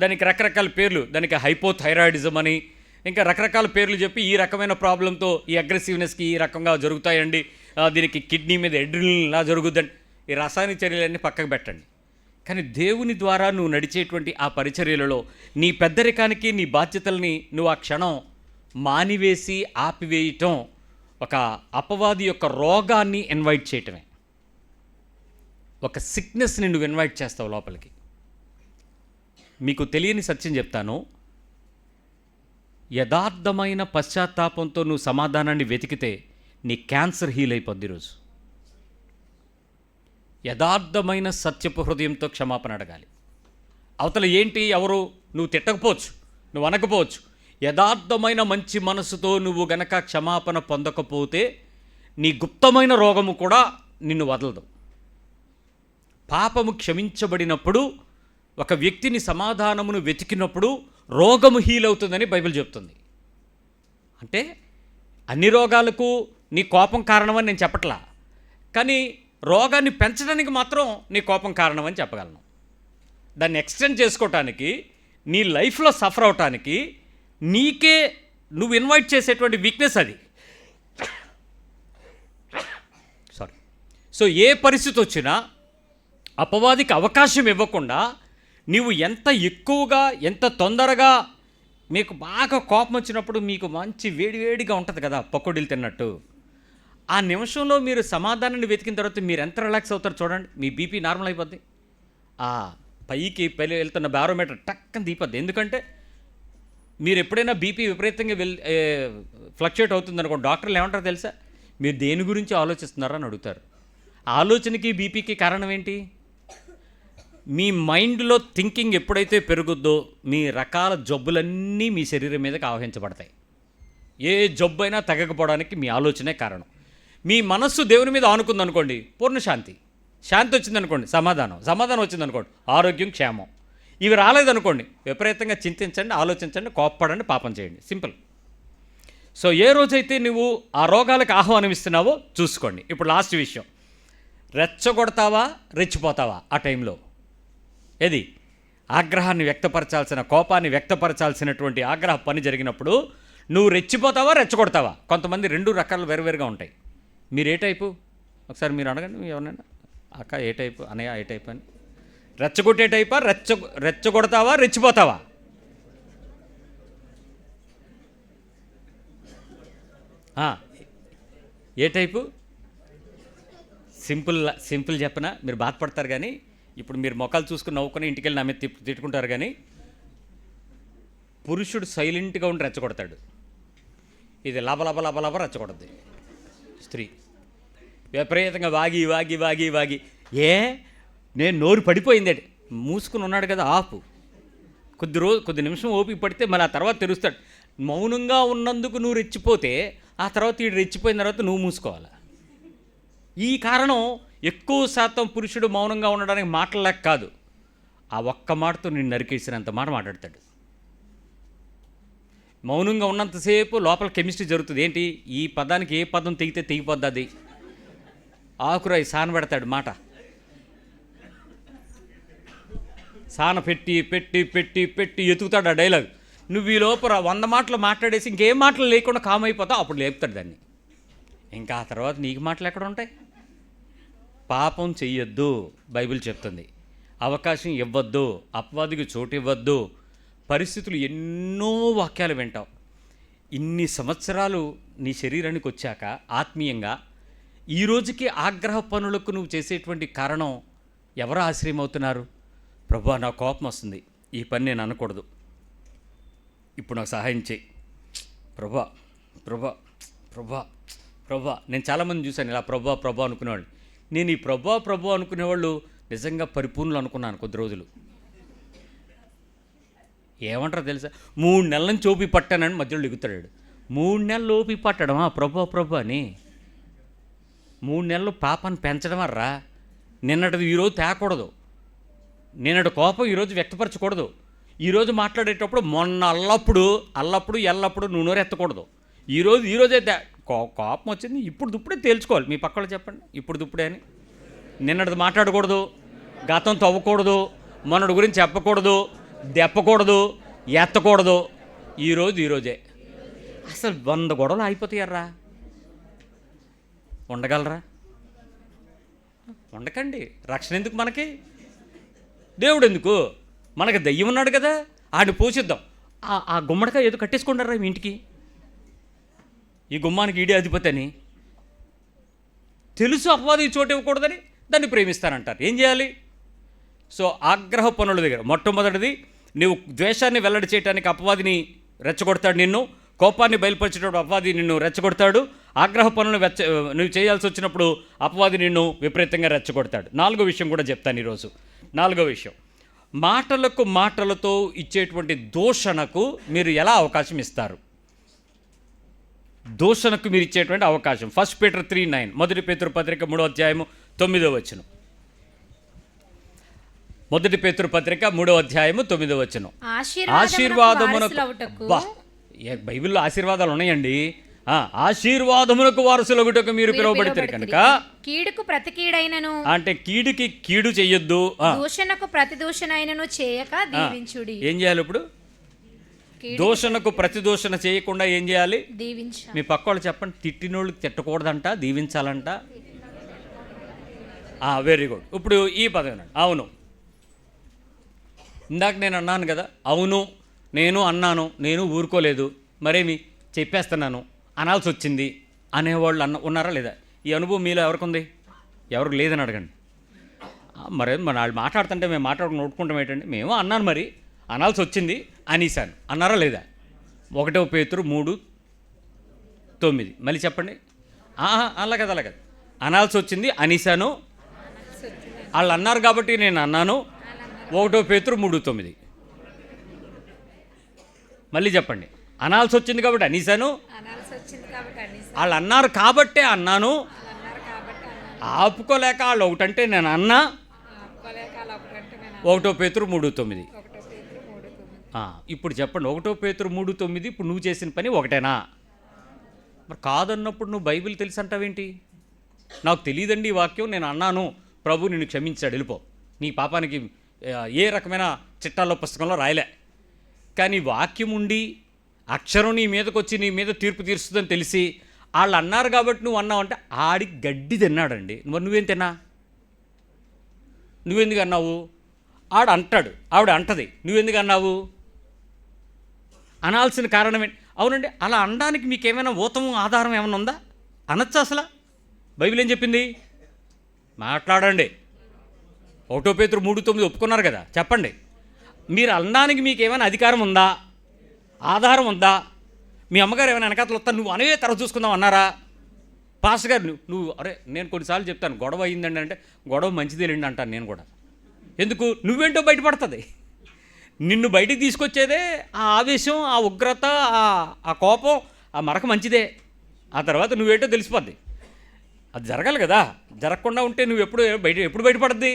దానికి రకరకాల పేర్లు, దానికి హైపోథైరాయిడిజం అని, ఇంకా రకరకాల పేర్లు చెప్పి ఈ రకమైన ప్రాబ్లంతో ఈ అగ్రెసివ్నెస్కి ఈ రకంగా జరుగుతాయండి, దీనికి కిడ్నీ మీద ఎడ్రినల్లా జరుగుద్దండి. ఈ రసాయనిక చర్యలన్నీ పక్కకు పెట్టండి. కానీ దేవుని ద్వారా నువ్వు నడిచేటువంటి ఆ పరిచర్యలలో నీ పెద్దరికానికి, నీ బాధ్యతల్ని నువ్వు ఆ క్షణం మానివేసి ఆపివేయటం ఒక అపవాది యొక్క రోగాన్ని ఇన్వైట్ చేయటమే. ఒక సిక్నెస్ని నువ్వు ఇన్వైట్ చేస్తావు లోపలికి. మీకు తెలియని సత్యం చెప్తాను, యథార్థమైన పశ్చాత్తాపంతో నువ్వు సమాధానాన్ని వెతికితే నీ క్యాన్సర్ హీల్ అయిపోద్ది ఈరోజు. యథార్థమైన సత్యపు హృదయంతో క్షమాపణ అడగాలి. అవతల ఏంటి ఎవరు నువ్వు తిట్టకపోవచ్చు, నువ్వు అనకపోవచ్చు. యథార్థమైన మంచి మనసుతో నువ్వు గనక క్షమాపణ పొందకపోతే నీ గుప్తమైన రోగము కూడా నిన్ను వదలదు. పాపము క్షమించబడినప్పుడు, ఒక వ్యక్తిని సమాధానమును వెతికినప్పుడు రోగము హీల్ అవుతుందని బైబిల్ చెప్తుంది. అంటే అన్ని రోగాలకు నీ కోపం కారణమని నేను చెప్పట్లా, కానీ రోగాన్ని పెంచడానికి మాత్రం నీ కోపం కారణమని చెప్పగలను. దాన్ని ఎక్స్టెండ్ చేసుకోవటానికి, నీ లైఫ్లో సఫర్ అవటానికి నీకే నువ్వు ఇన్వైట్ చేసేటువంటి వీక్నెస్ అది. సారీ. సో ఏ పరిస్థితి వచ్చినా అపవాదికి అవకాశం ఇవ్వకుండా నీవు ఎంత ఎక్కువగా, ఎంత తొందరగా, మీకు బాగా కోపం వచ్చినప్పుడు మీకు మంచి వేడివేడిగా ఉంటుంది కదా పకోడీలు తిన్నట్టు, ఆ నిమిషంలో మీరు సమాధానాన్ని వెతికిన తర్వాత మీరు ఎంత రిలాక్స్ అవుతారు చూడండి. మీ బీపీ నార్మల్ అయిపోద్ది. ఆ పైకి వెళ్తున్న బారోమీటర్ టక్కని దీపద్ది. ఎందుకంటే మీరు ఎప్పుడైనా బీపీ విపరీతంగా ఫ్లక్చుయేట్ అవుతుంది అనుకోండి, డాక్టర్లు ఏమంటారో తెలుసా? మీరు దేని గురించి ఆలోచిస్తున్నారా అని అడుగుతారు. ఆలోచనకి బీపీకి కారణం ఏంటి? మీ మైండ్లో థింకింగ్ ఎప్పుడైతే పెరుగుద్దో మీ రకాల జబ్బులన్నీ మీ శరీరం మీదకి ఆవహించబడతాయి. ఏ జబ్బు అయినా తగ్గకపోవడానికి మీ ఆలోచనే కారణం. మీ మనస్సు దేవుని మీద ఆనుకుందనుకోండి, పూర్ణ శాంతి. శాంతి వచ్చిందనుకోండి, సమాధానం వచ్చిందనుకోండి, ఆరోగ్యం, క్షేమం. ఇవి రాలేదనుకోండి, విపరీతంగా చింతించండి, ఆలోచించండి, కోప్పడండి, పాపం చేయండి. సింపుల్. సో ఏ రోజైతే నువ్వు ఆ రోగాలకు ఆహ్వానమిస్తున్నావో చూసుకోండి. ఇప్పుడు లాస్ట్ విషయం, రెచ్చగొడతావా రెచ్చిపోతావా? ఆ టైంలో ఏది ఆగ్రహాన్ని వ్యక్తపరచాల్సిన, కోపాన్ని వ్యక్తపరచాల్సినటువంటి ఆగ్రహ పని జరిగినప్పుడు నువ్వు రెచ్చిపోతావా రెచ్చగొడతావా? కొంతమంది రెండు రకాలు వేరువేరుగా ఉంటాయి. మీరు ఏ టైపు? ఒకసారి మీరు అడగండి ఎవరినైనా, అక్క ఏ టైపు, అనయ్య ఏ టైపు అని. రెచ్చగొట్టే టైపా, రెచ్చగొడతావా రెచ్చిపోతావా? ఏ టైపు? సింపుల్ చెప్పనా? మీరు బాధపడతారు, కానీ ఇప్పుడు మీరు మొక్కలు చూసుకుని నవ్వుకొని ఇంటికి వెళ్ళి నా మీద తిట్టుకుంటారు. కానీ పురుషుడు సైలెంట్గా ఉండి రెచ్చగొడతాడు, ఇది లబ రెచ్చగొడద్ది. స్త్రీ విపరీతంగా వాగి వాగి వాగి వాగి, నేను నోరు పడిపోయింది, మూసుకుని ఉన్నాడు కదా, ఆపు. కొద్ది నిమిషం ఓపిక పడితే మళ్ళీ ఆ తర్వాత తెరుస్తాడు. మౌనంగా ఉన్నందుకు నువ్వు రెచ్చిపోతే ఆ తర్వాత వీడు రెచ్చిపోయిన తర్వాత నువ్వు మూసుకోవాలి. ఈ కారణం ఎక్కువ శాతం పురుషుడు మౌనంగా ఉండడానికి మాటలేక కాదు, ఆ ఒక్క మాటతో నిన్ను నరికేసినంత మాట మాట్లాడతాడు. మౌనంగా ఉన్నంతసేపు లోపల కెమిస్ట్రీ జరుగుతుంది. ఏంటి? ఈ పదానికి ఏ పదం తెగితే తెగిపోద్ది, అది ఆకురాయి సాన పెడతాడు. మాట సాన పెట్టి పెట్టి పెట్టి పెట్టి ఎతుకుతాడు ఆ డైలాగ్. నువ్వు ఈ లోపల 100 మాటలు మాట్లాడేసి ఇంకేం మాటలు లేకుండా కామ్ అయిపోతావు, అప్పుడు లేపుతాడు దాన్ని. ఇంకా ఆ తర్వాత నీకు మాటలు ఎక్కడ ఉంటాయి? పాపం చెయ్యొద్దు బైబిల్ చెప్తుంది, అవకాశం ఇవ్వద్దు, అపవాదికి చోటు ఇవ్వద్దు. పరిస్థితులు ఎన్నో వాక్యాలు వింటావు. ఇన్ని సంవత్సరాలు నీ శరీరానికి వచ్చాక ఆత్మీయంగా ఈ రోజుకి ఆగ్రహ పనులకు నువ్వు చేసేటువంటి కారణం ఎవరు ఆశ్రయం అవుతున్నారు? ప్రభువా, నా కోపం వస్తుంది, ఈ పని నేను అనకూడదు, ఇప్పుడు నాకు సహాయం చేయి ప్రభా ప్రభా ప్రభా ప్రభా. నేను చాలామంది చూశాను ఇలా ప్రభా ప్రభా అనుకునేవాళ్ళు. నేను ఈ ప్రభా అనుకునేవాళ్ళు నిజంగా పరిపూర్ణులు అనుకున్నాను కొద్ది రోజులు. ఏమంటారో తెలుసా? 3 నెలల నుంచి ఓపి పట్టానని మధ్యలో దిగుతాడు. 3 నెలలు ఓపి పట్టడమా ప్రభా అని? 3 నెలలు పాపాన్ని పెంచడమర్రా. నిన్నటిది ఈరోజు తేకూడదు, నిన్నటి కోపం ఈరోజు వ్యక్తపరచకూడదు. ఈరోజు మాట్లాడేటప్పుడు మొన్న అల్లప్పుడు ఎల్లప్పుడు నువ్వు నోరెత్తకూడదు. ఈరోజే కోపం వచ్చింది ఇప్పుడు దుప్పుడే తేల్చుకోవాలి. మీ పక్కలో చెప్పండి, ఇప్పుడు దుప్పుడే అని. నిన్నటిది మాట్లాడకూడదు, గతం తవ్వకూడదు, మొన్నటి గురించి చెప్పకూడదు, దెప్పకూడదు, ఎత్తకూడదు. ఈరోజే. అసలు 100 గొడవలు అయిపోతాయర్రా. ఉండగలరా? ఉండకండి. రక్షణ ఎందుకు మనకి? దేవుడు ఎందుకు? మనకు దయ్యం ఉన్నాడు కదా, ఆడిని పోషిద్దాం. ఆ గుమ్మడికాయ ఏదో కట్టేసుకుంటారా మీ ఇంటికి, ఈ గుమ్మానికి ఈడే అధిపతి అని తెలుసు. అపవాదికి చోటు ఇవ్వకూడదని దాన్ని ప్రేమిస్తానంటారు. ఏం చేయాలి? సో ఆగ్రహ పనుల దగ్గర మొట్టమొదటిది, నువ్వు ద్వేషాన్ని వెల్లడి చేయడానికి అపవాదిని రెచ్చగొడతాడు నిన్ను. కోపాన్ని బయలుపరిచేటప్పుడు అపవాది నిన్ను రెచ్చగొడతాడు. ఆగ్రహ పనులు నువ్వు చేయాల్సి వచ్చినప్పుడు అపవాది నిన్ను విపరీతంగా రెచ్చగొడతాడు. 4వ విషయం కూడా చెప్తాను ఈరోజు. 4వ విషయం, మాటలకు మాటలతో ఇచ్చేటువంటి దూషణకు మీరు ఎలా అవకాశం ఇస్తారు? దూషణకు మీరు ఇచ్చేటువంటి అవకాశం. 1 Peter 3:9, 1 పేతురు పత్రిక 3వ అధ్యాయము 9వ వచనం. 1 పేతురు పత్రిక 3వ అధ్యాయము 9వ వచనం. ఆశీర్వాదమునకు బైబిల్లో ఆశీర్వాదాలు ఉన్నాయండి. ఆశీర్వాదమునకు వారసులగుటకు మీరు పిలువబడితే కనుక కీడుకు ప్రతి కీడైనను, అంటే కీడుకి కీడు చెయ్యొద్దు, దూషణకు ప్రతి దూషణైనను చేయక దీవించుడి. ఏం చేయాలి ఇప్పుడు? దూషణకు ప్రతి దూషణ చేయకుండా ఏం చేయాలి? దీవించాలి. మీ పక్క వాళ్ళు చెప్పండి, తిట్టినోళ్ళకి తిట్టకూడదంట, దీవించాలంట. Very good. ఇప్పుడు ఈ పదం అవును. ఇందాక నేను అన్నాను కదా, అవును నేను అన్నాను, నేను ఊరుకోలేదు, మరేమి చెప్పేస్తున్నాను, అనాల్సి వచ్చింది అనేవాళ్ళు ఉన్నారా లేదా? ఈ అనుభవం మీలో ఎవరికి ఉంది? ఎవరికి లేదని అడగండి. మరి వాళ్ళు మాట్లాడుతుంటే మేము మాట్లాడుకుని నోటుకుంటాం ఏంటండి? మేము అన్నాను, మరి అనాల్సి వచ్చింది అనేసాను అన్నారా లేదా? 1 పేతురు 3:9 మళ్ళీ చెప్పండి. అలాగే అనాల్సి వచ్చింది అనేసాను, వాళ్ళు అన్నారు కాబట్టి నేను అన్నాను. 1 పేతురు 3:9 మళ్ళీ చెప్పండి. అనాల్సి వచ్చింది కాబట్టి అనేసాను, వాళ్ళు అన్నారు కాబట్టే అన్నాను, ఆపుకోలేక వాళ్ళు ఒకటంటే నేను అన్నా. 1 పేతురు 3:9. ఇప్పుడు చెప్పండి, 1 పేతురు 3:9 ఇప్పుడు నువ్వు చేసిన పని ఒకటేనా? మరి కాదన్నప్పుడు నువ్వు బైబిల్ తెలుసు అంటావేంటి? నాకు తెలియదండి ఈ వాక్యం, నేను అన్నాను, ప్రభు నిన్ను క్షమించాడు, వెళ్ళిపో. నీ పాపానికి ఏ రకమైన చిట్టాల్లో పుస్తకంలో రాయలే. కానీ వాక్యం ఉండి అక్షరం నీ మీదకి వచ్చి నీ మీద తీర్పు తీరుస్తుందని తెలిసి వాళ్ళు అన్నారు కాబట్టి నువ్వు అన్నావు అంటే ఆడి గడ్డి తిన్నాడండి. మరి నువ్వేం తిన్నా? నువ్వెందుకు అన్నావు? ఆడు అంటాడు, ఆవిడ అంటది, నువ్వెందుకు అన్నావు? అనాల్సిన కారణం ఏంటి? అవునండి, అలా అనడానికి మీకు ఏమైనా ఊతము ఆధారం ఏమైనా ఉందా? అనొచ్చు అసలు. బైబిల్ ఏం చెప్పింది? మాట్లాడండి. 1 పేతురు 3:9 ఒప్పుకున్నారు కదా, చెప్పండి. మీరు అనడానికి మీకు ఏమైనా అధికారం ఉందా? ఆధారం ఉందా? మీ అమ్మగారు ఏమైనా వెనకాతలు వస్తా నువ్వు అనేవే తర్వాత చూసుకుందాం అన్నారా? పాస్టర్ గారు నువ్వు అరే నేను కొన్నిసార్లు చెప్తాను, గొడవ అయ్యిందండి అంటే గొడవ మంచిదేలేండి అంటాను నేను కూడా. ఎందుకు? నువ్వేంటో బయటపడుతుంది. నిన్ను బయటికి తీసుకొచ్చేదే ఆ ఆవేశం, ఆ ఉగ్రత, ఆ కోపం, ఆ మరక మంచిదే. ఆ తర్వాత నువ్వేంటో తెలిసిపోద్ది. అది జరగాలి కదా, జరగకుండా ఉంటే నువ్వు ఎప్పుడు బయటపడద్ది?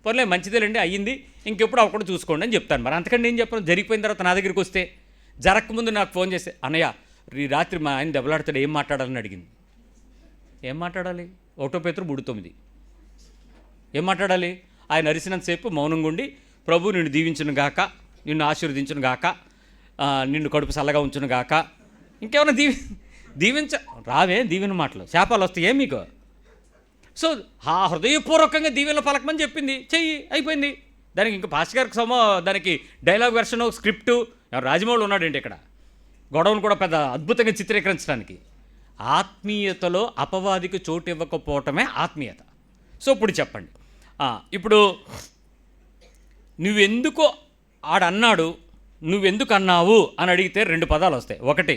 పోలే మంచిదేలేండి అయ్యింది, ఇంకెప్పుడు అవ్వకుండా చూసుకోండి అని చెప్తాను. మరి అంతకంటే ఏం చెప్పను? జరిగిపోయిన తర్వాత నా దగ్గరికి వస్తే, జరగకముందు నాకు ఫోన్ చేస్తే, అన్నయ్య ఈ రాత్రి మా ఆయన దెబ్బలాడుతాడు, ఏం మాట్లాడాలని అడిగింది. ఏం మాట్లాడాలి? 1 పేతురు 3:9 ఏం మాట్లాడాలి? ఆయన అరిసినంతసేపు మౌనంగా ఉండి, ప్రభు నిన్ను దీవించును గాక, నిన్ను ఆశీర్వదించును గాక, నిన్ను కడుపు చల్లగా ఉంచును గాక, ఇంకేమైనా దీవించ రావే దీవెన మాటలు, శాపాలు వస్తాయే మీకు? సో హృదయపూర్వకంగా దీవెనలు పలకమని చెప్పింది, చెయ్యి, అయిపోయింది. దానికి ఇంకా పాస్టర్ గారికి దానికి డైలాగ్ వెర్షన్, స్క్రిప్టు, రాజమౌళి ఉన్నాడేంటి ఇక్కడ, గొడవను కూడా పెద్ద అద్భుతంగా చిత్రీకరించడానికి. ఆత్మీయతలో అపవాదికి చోటు ఇవ్వకపోవటమే ఆత్మీయత. సో ఇప్పుడు చెప్పండి, ఇప్పుడు నువ్వెందుకు ఆడన్నాడు, నువ్వెందుకు అన్నావు అని అడిగితే 2 పదాలు వస్తాయి. ఒకటి,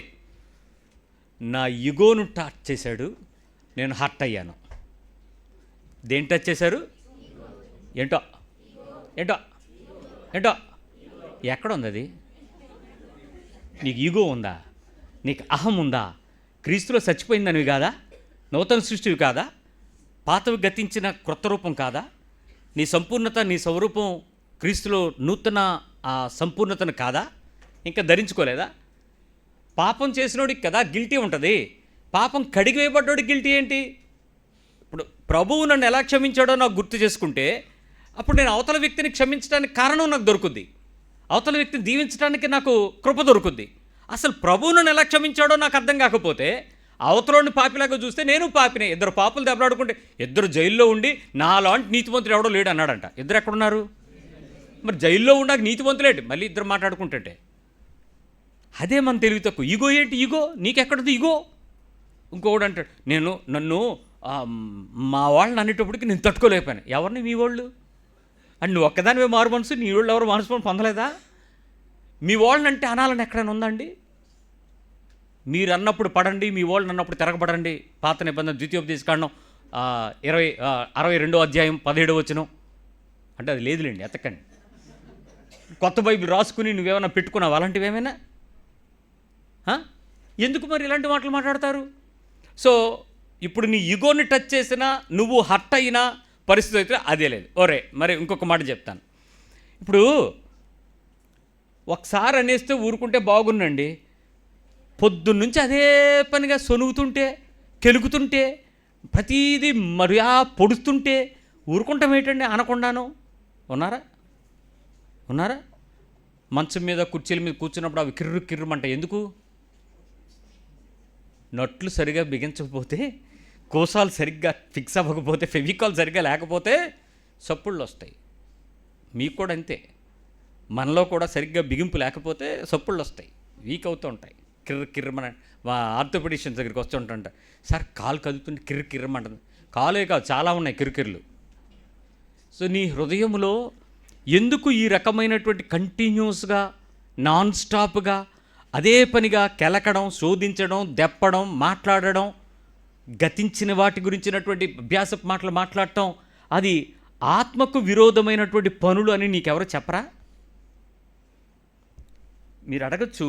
నా ఇగోను టచ్ చేశాడు, నేను హర్ట్ అయ్యాను. దేని టచ్ చేశారు? ఏంటో ఏంటో ఏంటో ఎక్కడ ఉంది అది? నీకు ఈగో ఉందా? నీకు అహం ఉందా? క్రీస్తులో చచ్చిపోయిందనివి కాదా? నూతన సృష్టివి కాదా? పాతవి గతించిన క్రొత్త రూపం కాదా? నీ సంపూర్ణత, నీ స్వరూపం క్రీస్తులో నూతన ఆ సంపూర్ణతను కాదా? ఇంకా ధరించుకోలేదా? పాపం చేసినోడికి కదా గిల్టీ ఉంటుంది. పాపం కడిగి వేయబడ్డోడికి గిల్టీ ఏంటి? ఇప్పుడు ప్రభువు నన్ను ఎలా క్షమించాడో నాకు గుర్తు చేసుకుంటే అప్పుడు నేను అవతల వ్యక్తిని క్షమించడానికి కారణం నాకు దొరుకుద్ది, అవతల వ్యక్తిని దీవించడానికి నాకు కృప దొరుకుద్ది. అసలు ప్రభువు నన్ను ఎలా క్షమించాడో నాకు అర్థం కాకపోతే అవతలోని పాపిలాగా చూస్తే నేను పాపినే. 2 పాపులు దెబ్బలాడుకుంటే 2 జైల్లో ఉండి నాలాంటి నీతివంతుడు ఎవడో లేడు అన్నాడంట. 2 ఎక్కడున్నారు? మరి జైల్లో ఉండాక నీతివంతులేంటి? మళ్ళీ 2 మాట్లాడుకుంటుంటే అదే మన తెలివి తక్కువ. ఈగో ఏంటి? ఈగో నీకెక్కడది ఈగో? ఇంకొకడు అంటాడు, నన్ను మా వాళ్ళని అనేటప్పటికి నేను తట్టుకోలేకపోయాను. ఎవరిని? మీ వాళ్ళు అని. నువ్వు ఒక్కదానివే మారు మనసు, నీ వాళ్ళు ఎవరు మనసు పొందలేదా? మీ వాళ్ళని అంటే అనాలని ఎక్కడైనా ఉందండి? మీరు అన్నప్పుడు పడండి, మీ వాళ్ళని అన్నప్పుడు తిరగబడండి. పాత నిబంధన ద్వితీయోపదేశకాండం 62వ అధ్యాయం 17వ వచనం. అంటే అది లేదులేండి, ఎతకండి. కొత్త బైబిల్ రాసుకుని నువ్వేమైనా పెట్టుకున్నావు అలాంటివి ఏమైనా? ఎందుకు మరి ఇలాంటి మాటలు మాట్లాడతారు? సో ఇప్పుడు నీ ఈగోని టచ్ చేసినా, నువ్వు హర్ట్ అయినా పరిస్థితి అయితే అదే లేదు. ఒరే మరి ఇంకొక మాట చెప్తాను. ఇప్పుడు ఒకసారి అనేస్తే ఊరుకుంటే బాగుండండి, పొద్దున్నుంచి అదే పనిగా సొనుగుతుంటే, కెలుగుతుంటే, ప్రతీది మరియా పొడుస్తుంటే ఊరుకుంటాం ఏంటండి? అనకుండాను ఉన్నారా? మంచం మీద కుర్చీల మీద కూర్చున్నప్పుడు అవి కిర్రమంట. ఎందుకు? నట్లు సరిగా బిగించకపోతే, కోసాలు సరిగ్గా ఫిక్స్ అవ్వకపోతే, ఫెవికాల్ సరిగ్గా లేకపోతే సప్పుళ్ళు వస్తాయి. మీకు కూడా అంతే, మనలో కూడా సరిగ్గా బిగింపు లేకపోతే సప్పుళ్ళు వస్తాయి, వీక్ అవుతూ ఉంటాయి. కిర్రమన మా ఆర్థోపెడిషియన్స్ దగ్గరికి వస్తుంటారంట, సార్ కాలు కదులుతుంటే కిర్రమంటుంది. కాలే కాదు, చాలా ఉన్నాయి కిరికిర్లు. సో నీ హృదయంలో ఎందుకు ఈ రకమైనటువంటి కంటిన్యూస్గా నాన్ స్టాప్గా అదే పనిగా కెలకడం, శోధించడం, దెప్పడం, మాట్లాడడం, గతించిన వాటి గురించినటువంటి అభ్యాసపు మాటలు మాట్లాడటం, అది ఆత్మకు విరోధమైనటువంటి పనులు అని నీకెవరు చెప్పరా? మీరు అడగచ్చు,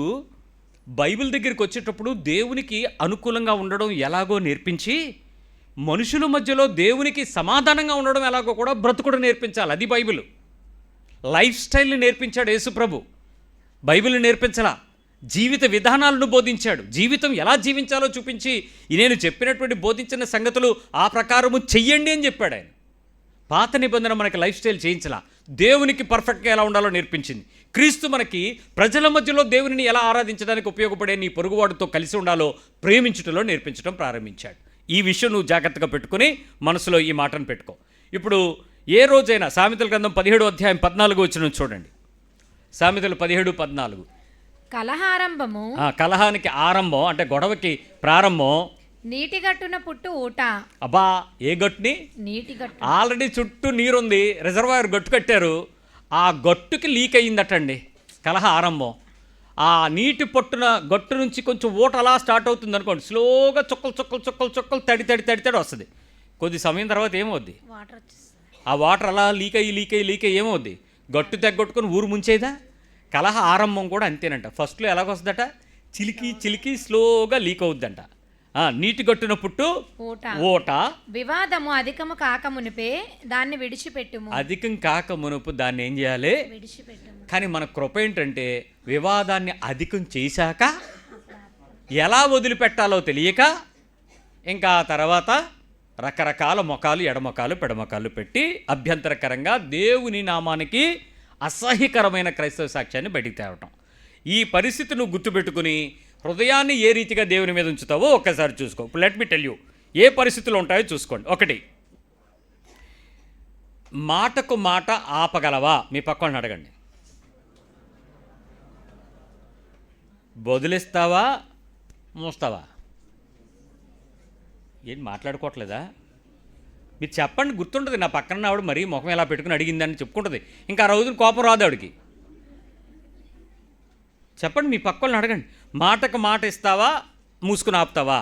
బైబిల్ దగ్గరికి వచ్చేటప్పుడు దేవునికి అనుకూలంగా ఉండడం ఎలాగో నేర్పించి, మనుషుల మధ్యలో దేవునికి సమాధానంగా ఉండడం ఎలాగో కూడా బ్రతుకుడు నేర్పించాలి. అది బైబిల్. లైఫ్ స్టైల్ని నేర్పించాడు యేసుప్రభు, బైబిల్ నేర్పించలా. జీవిత విధానాలను బోధించాడు, జీవితం ఎలా జీవించాలో చూపించి, నేను చెప్పినటువంటి బోధించిన సంగతులు ఆ ప్రకారము చెయ్యండి అని చెప్పాడు ఆయన. పాత నిబంధన మనకి లైఫ్ స్టైల్ చేయించలా, దేవునికి పర్ఫెక్ట్గా ఎలా ఉండాలో నేర్పించింది. క్రీస్తు మనకి ప్రజల మధ్యలో దేవునిని ఎలా ఆరాధించడానికి ఉపయోగపడే నీ పొరుగువాడితో కలిసి ఉండాలో ప్రేమించుటలో నేర్పించడం ప్రారంభించాడు. ఈ విషయం నువ్వు జాగ్రత్తగా పెట్టుకుని మనసులో ఈ మాటను పెట్టుకో. ఇప్పుడు ఏ రోజైనా సామెతల గ్రంథం 17వ అధ్యాయం 14 వచనం చూడండి. సామెతలు 17:14. కలహారంభము, కలహానికి ఆరంభం అంటే గొడవకి ప్రారంభం. నీటి గట్టున పుట్టు ఊట. అబ్బా, ఏ గట్టుని? నీటి గట్టు. ఆల్రెడీ చుట్టూ నీరుంది, రిజర్వాయర్ గట్టు కట్టారు, ఆ గట్టుకి లీక్ అయ్యిందటండి కలహ ఆరంభం. ఆ నీటి పొట్టున గట్టు నుంచి కొంచెం ఊట అలా స్టార్ట్ అవుతుంది అనుకోండి, స్లోగా చుక్కలు తడి వస్తుంది. కొద్ది సమయం తర్వాత ఏమవుద్ది? వాటర్. ఆ వాటర్ అలా లీక్ అయ్యి ఏమవుద్ది? గట్టు తెగ్గొట్టుకొని ఊరు ముంచేదా? కలహ ఆరంభం కూడా అంతేనంట. ఫస్ట్లో ఎలాగొస్తుందట? చిలికి స్లోగా లీక్ అవుద్దంట. నీటి గట్టున పుట్టు ఊట. వివాదము అధికము కాక మునిపే దాన్ని విడిచిపెట్టుము. అధికం కాక మునుపు దాన్ని ఏం చేయాలి? విడిచిపెట్టుము. కానీ మన కృప ఏంటంటే, వివాదాన్ని అధికం చేశాక ఎలా వదిలిపెట్టాలో తెలియక, ఇంకా తర్వాత రకరకాల మొఖాలు, ఎడమొఖాలు, పెడమొఖాలు పెట్టి అభ్యంతరకరంగా దేవుని నామానికి అసహ్యకరమైన క్రైస్తవ సాక్ష్యాన్ని బయటికి తేవటం. ఈ పరిస్థితి నువ్వు గుర్తుపెట్టుకుని హృదయాన్ని ఏ రీతిగా దేవుని మీద ఉంచుతావో ఒక్కసారి చూసుకో. ఇప్పుడు లెట్ మీ టెల్ యూ ఏ పరిస్థితులు ఉంటాయో చూసుకోండి. 1, మాటకు మాట ఆపగలవా? మీ పక్కన అడగండి. బదులిస్తావా, మూస్తావా? ఏం మాట్లాడుకోవట్లేదా? మీరు చెప్పండి, గుర్తుంటుంది. నా పక్కన ఆవిడ మరీ ముఖం ఎలా పెట్టుకుని అడిగిందని చెప్పుకుంటుంది. ఇంకా ఆ రోజున కోపం రాదు ఆవిడకి. చెప్పండి, మీ పక్కన అడగండి. మాటకు మాట ఇస్తావా, మూసుకుని ఆపుతావా?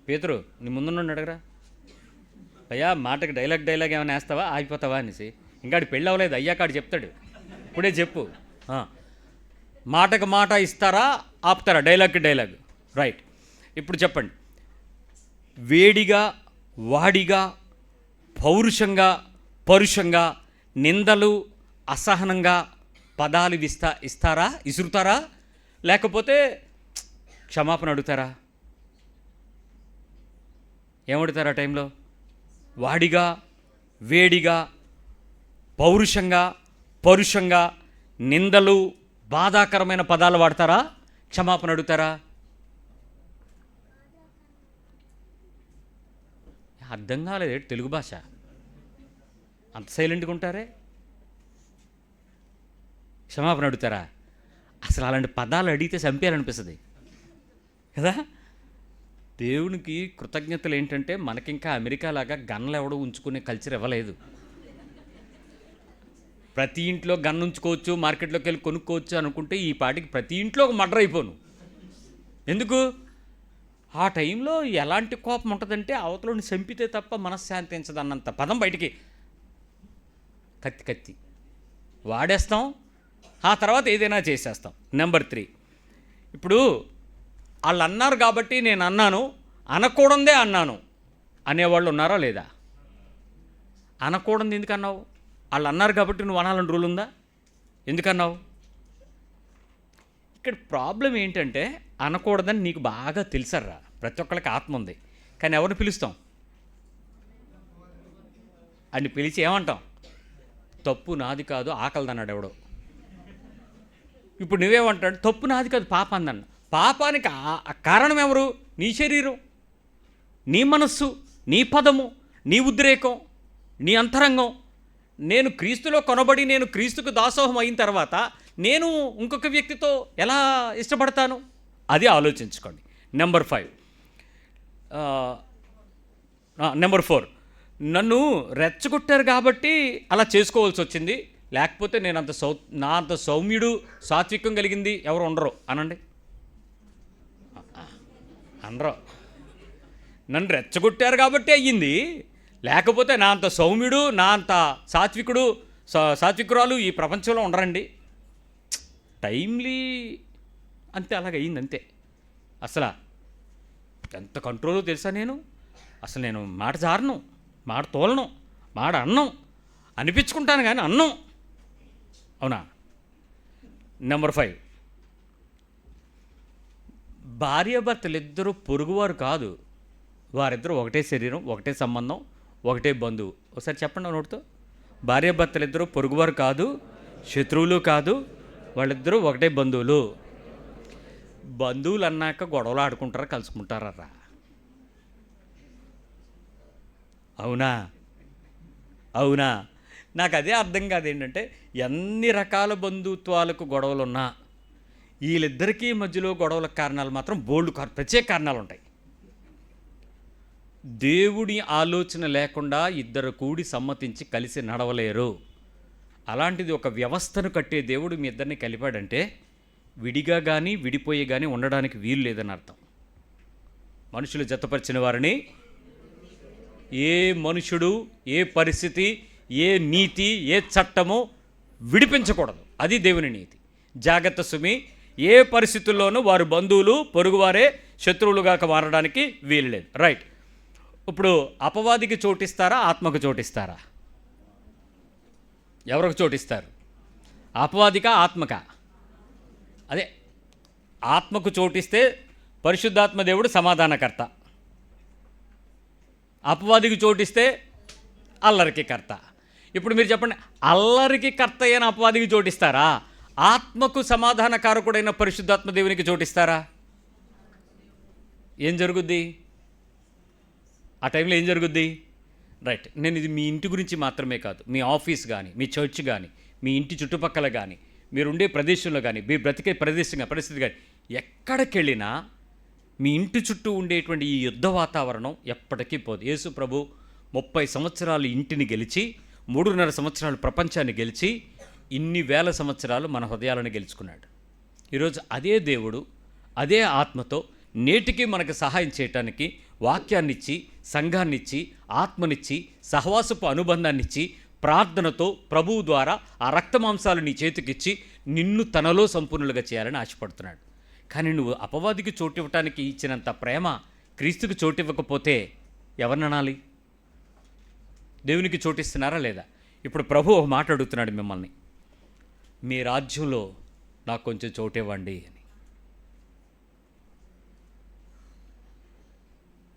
పేతురు, నీ ముందున్న అడగరా, అయ్యా మాటకి డైలాగ్ ఏమైనా వేస్తావా, ఆగిపోతావా అనేసి. ఇంకా ఆడు పెళ్ళి అవ్వలేదు, అయ్యాకాడు చెప్తాడు. ఇప్పుడే చెప్పు. మాటకు మాట ఇస్తారా, ఆపుతారా? డైలాగ్. రైట్. ఇప్పుడు చెప్పండి. వేడిగా, వాడిగా, పౌరుషంగా, పరుషంగా, నిందలు, అసహనంగా పదాలు ఇసురుతారా, లేకపోతే క్షమాపణ అడుగుతారా? ఏమడుగుతారా టైంలో? వాడిగా, వేడిగా, పౌరుషంగా, పరుషంగా, నిందలు, బాధాకరమైన పదాలు వాడతారా, క్షమాపణ అడుగుతారా? అర్థం కాలేదు తెలుగు భాష, అంత సైలెంట్గా ఉంటారే. క్షమాపణ అడుగుతారా? అసలు అలాంటి పదాలు అడిగితే చంపేయాలనిపిస్తుంది కదా. దేవునికి కృతజ్ఞతలు ఏంటంటే, మనకింకా అమెరికా లాగా గన్లు ఎవడో ఉంచుకునే కల్చర్ ఇవ్వలేదు. ప్రతి ఇంట్లో గన్ ఉంచుకోవచ్చు, మార్కెట్లోకి వెళ్ళి కొనుక్కోవచ్చు అనుకుంటే ఈ పాటికి ప్రతి ఇంట్లో ఒక మర్డర్ అయిపోను. ఎందుకు? ఆ టైంలో ఎలాంటి కోపం ఉంటుందంటే, అవతలని చంపితే తప్ప మనశ్శాంతించదన్నంత పదం బయటికి. కత్తి వాడేస్తాం, ఆ తర్వాత ఏదైనా చేసేస్తాం. నెంబర్ 3, ఇప్పుడు వాళ్ళు అన్నారు కాబట్టి నేను అన్నాను, అనకూడదే అన్నాను అనేవాళ్ళు ఉన్నారా లేదా? అనకూడదు ఎందుకు అన్నావు? వాళ్ళు అన్నారు కాబట్టి నువ్వు అనాలని రూల్ ఉందా? ఎందుకన్నావు? ఇక్కడ ప్రాబ్లం ఏంటంటే అనకూడదని నీకు బాగా తెలుసర్రా. ప్రతి ఒక్కరికి ఆత్మ ఉంది, కానీ ఎవరిని పిలుస్తాం? అని పిలిచి ఏమంటాం? తప్పు నాది కాదు, ఆకలిదన్నాడు ఎవడో. ఇప్పుడు నువ్వేమంటాడు? తప్పు నాది కాదు, పాప అందన్న. పాపానికి కారణం ఎవరు? నీ శరీరం, నీ మనస్సు, నీ పదము, నీ ఉద్రేకం, నీ అంతరంగం. నేను క్రీస్తులో కొనబడి నేను క్రీస్తుకు దాసోహం అయిన తర్వాత నేను ఇంకొక వ్యక్తితో ఎలా ఇష్టపడతాను? అది ఆలోచించుకోండి. నెంబర్ 4, నన్ను రెచ్చగొట్టారు కాబట్టి అలా చేసుకోవాల్సి వచ్చింది, లేకపోతే నేను నా అంత సౌమ్యుడు సాత్వికం కలిగింది ఎవరు ఉండరు అనండి. అనరు. నన్ను రెచ్చగొట్టారు కాబట్టి అయ్యింది, లేకపోతే నా అంత సౌమ్యుడు, నా అంత సాత్వికురాలు ఈ ప్రపంచంలో ఉండరండి. టైమ్లీ అంతే, అలాగ అయ్యింది అంతే. అసలు ఎంత కంట్రోల్ తెలుసా నేను? అసలు నేను మాట జారను, మాట తోలను, మాట అన్నం అనిపించుకుంటాను కానీ అన్నం. అవునా? నెంబర్ 5, భార్యాభర్తలు ఇద్దరు పొరుగువారు కాదు, వారిద్దరూ ఒకటే శరీరం, ఒకటే సంబంధం, ఒకటే బంధువు. ఒకసారి చెప్పండి నోటితో. భార్యాభర్తలు ఇద్దరు పొరుగువారు కాదు, శత్రువులు కాదు, వాళ్ళిద్దరూ ఒకటే బంధువులు. బంధువులు అన్నాక గొడవలు ఆడుకుంటారా, కలుసుకుంటారా? అవునా? నాకు అదే అర్థం కాదు. ఏంటంటే ఎన్ని రకాల బంధుత్వాలకు గొడవలున్నా వీళ్ళిద్దరికీ మధ్యలో గొడవలకు కారణాలు మాత్రం ప్రత్యేక కారణాలు ఉంటాయి. దేవుడి ఆలోచన లేకుండా ఇద్దరు కూడి సమ్మతించి కలిసి నడవలేరు. అలాంటిది ఒక వ్యవస్థను కట్టే దేవుడు మీ ఇద్దరిని కలిపాడంటే విడిగా కానీ విడిపోయి కానీ ఉండడానికి వీలు లేదని అర్థం. మనుషులు జతపరిచిన వారిని ఏ మనుషుడు, ఏ పరిస్థితి, ఏ నీతి, ఏ చట్టము విడిపించకూడదు. అది దేవుని నీతి. జాగ్రత్త సుమి. ఏ పరిస్థితుల్లోనూ వారు బంధువులు, పొరుగువారే శత్రువులుగా మారడానికి వీలు లేదు. రైట్. ఇప్పుడు అపవాదికి చోటిస్తారా, ఆత్మకు చోటిస్తారా? ఎవరికి చోటిస్తారు? అపవాదికా, ఆత్మకా? అదే, ఆత్మకు చోటిస్తే పరిశుద్ధాత్మ దేవుడు సమాధానకర్త, అపవాదికి చోటిస్తే అల్లరికి కర్త. ఇప్పుడు మీరు చెప్పండి, అల్లరికి కర్త అయిన అపవాదికి చోటిస్తారా? ఆత్మకు సమాధానకారకుడైన పరిశుద్ధాత్మ దేవునికి చోటిస్తారా? ఏం జరుగుద్ది ఆ టైంలో? ఏం జరుగుద్ది? రైట్. నేను ఇది మీ ఇంటి గురించి మాత్రమే కాదు, మీ ఆఫీస్ కానీ, మీ చర్చ్ కానీ, మీ ఇంటి చుట్టుపక్కల కానీ, మీరు ఉండే ప్రదేశంలో కానీ, మీరు బ్రతికే పరిస్థితి కానీ, ఎక్కడికి వెళ్ళినా మీ ఇంటి చుట్టూ ఉండేటువంటి ఈ యుద్ధ వాతావరణం ఎప్పటికీ పోదు. యేసు ప్రభు 30 సంవత్సరాలు ఇంటిని గెలిచి, 3.5 సంవత్సరాలు ప్రపంచాన్ని గెలిచి, ఇన్ని వేల సంవత్సరాలు మన హృదయాలను గెలుచుకున్నాడు. ఈరోజు అదే దేవుడు అదే ఆత్మతో నేటికి మనకు సహాయం చేయటానికి వాక్యాన్నిచ్చి, సంఘాన్నిచ్చి, ఆత్మనిచ్చి, సహవాసపు అనుబంధాన్నిచ్చి, ప్రార్థనతో ప్రభువు ద్వారా ఆ రక్తమాంసాలు నీ చేతికిచ్చి నిన్ను తనలో సంపూర్ణులుగా చేయాలని ఆశపడుతున్నాడు. కానీ నువ్వు అపవాదికి చోటివ్వటానికి ఇచ్చినంత ప్రేమ క్రీస్తుకు చోటివ్వకపోతే ఎవరిని అనాలి? దేవునికి చోటిస్తున్నారా లేదా? ఇప్పుడు ప్రభు ఒక మాట అడుగుతున్నాడు మిమ్మల్ని, మీ రాజ్యంలో నాకు కొంచెం చోటివ్వండి అని.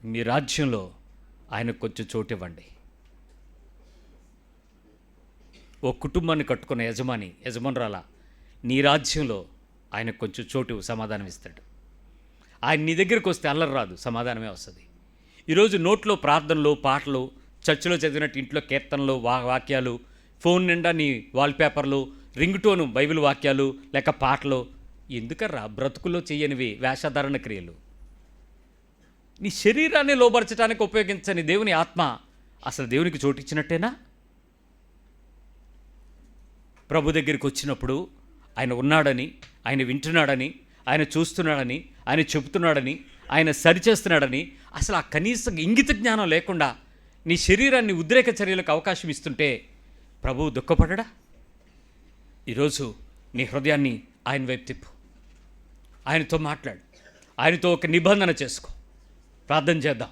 మీ రాజ్యంలో ఆయనకు కొంచెం చోటివ్వండి. ఓ కుటుంబాన్ని కట్టుకున్న యజమానురాలా, నీ రాజ్యంలో ఆయనకు కొంచెం చోటు, సమాధానం ఇస్తాడు. ఆయన నీ దగ్గరికి వస్తే అల్లరి రాదు, సమాధానమే వస్తుంది. ఈరోజు నోట్లో ప్రార్థనలు, పాటలు, చర్చిలో చదివినట్టు ఇంట్లో కీర్తనలు, వాక్యాలు, ఫోన్ నిండా నీ వాల్పేపర్లు, రింగ్ టోను బైబిల్ వాక్యాలు లేక పాటలు. ఎందుకర్రా బ్రతుకుల్లో చేయనివి వేషధారణ క్రియలు? నీ శరీరాన్ని లోబరచడానికి ఉపయోగించని దేవుని ఆత్మ అసలు దేవునికి చోటిచ్చినట్టేనా? ప్రభు దగ్గరికి వచ్చినప్పుడు ఆయన ఉన్నాడని, ఆయన వింటున్నాడని, ఆయన చూస్తున్నాడని, ఆయన చెబుతున్నాడని, ఆయన సరిచేస్తున్నాడని అసలు ఆ కనీస ఇంగిత జ్ఞానం లేకుండా నీ శరీరాన్ని ఉద్రేక చర్యలకు అవకాశం ఇస్తుంటే ప్రభువు దుఃఖపడడా? ఈరోజు నీ హృదయాన్ని ఆయన వైపు తిప్పు, ఆయనతో మాట్లాడు, ఆయనతో ఒక నిబంధన చేసుకో. ప్రార్థన చేద్దాం.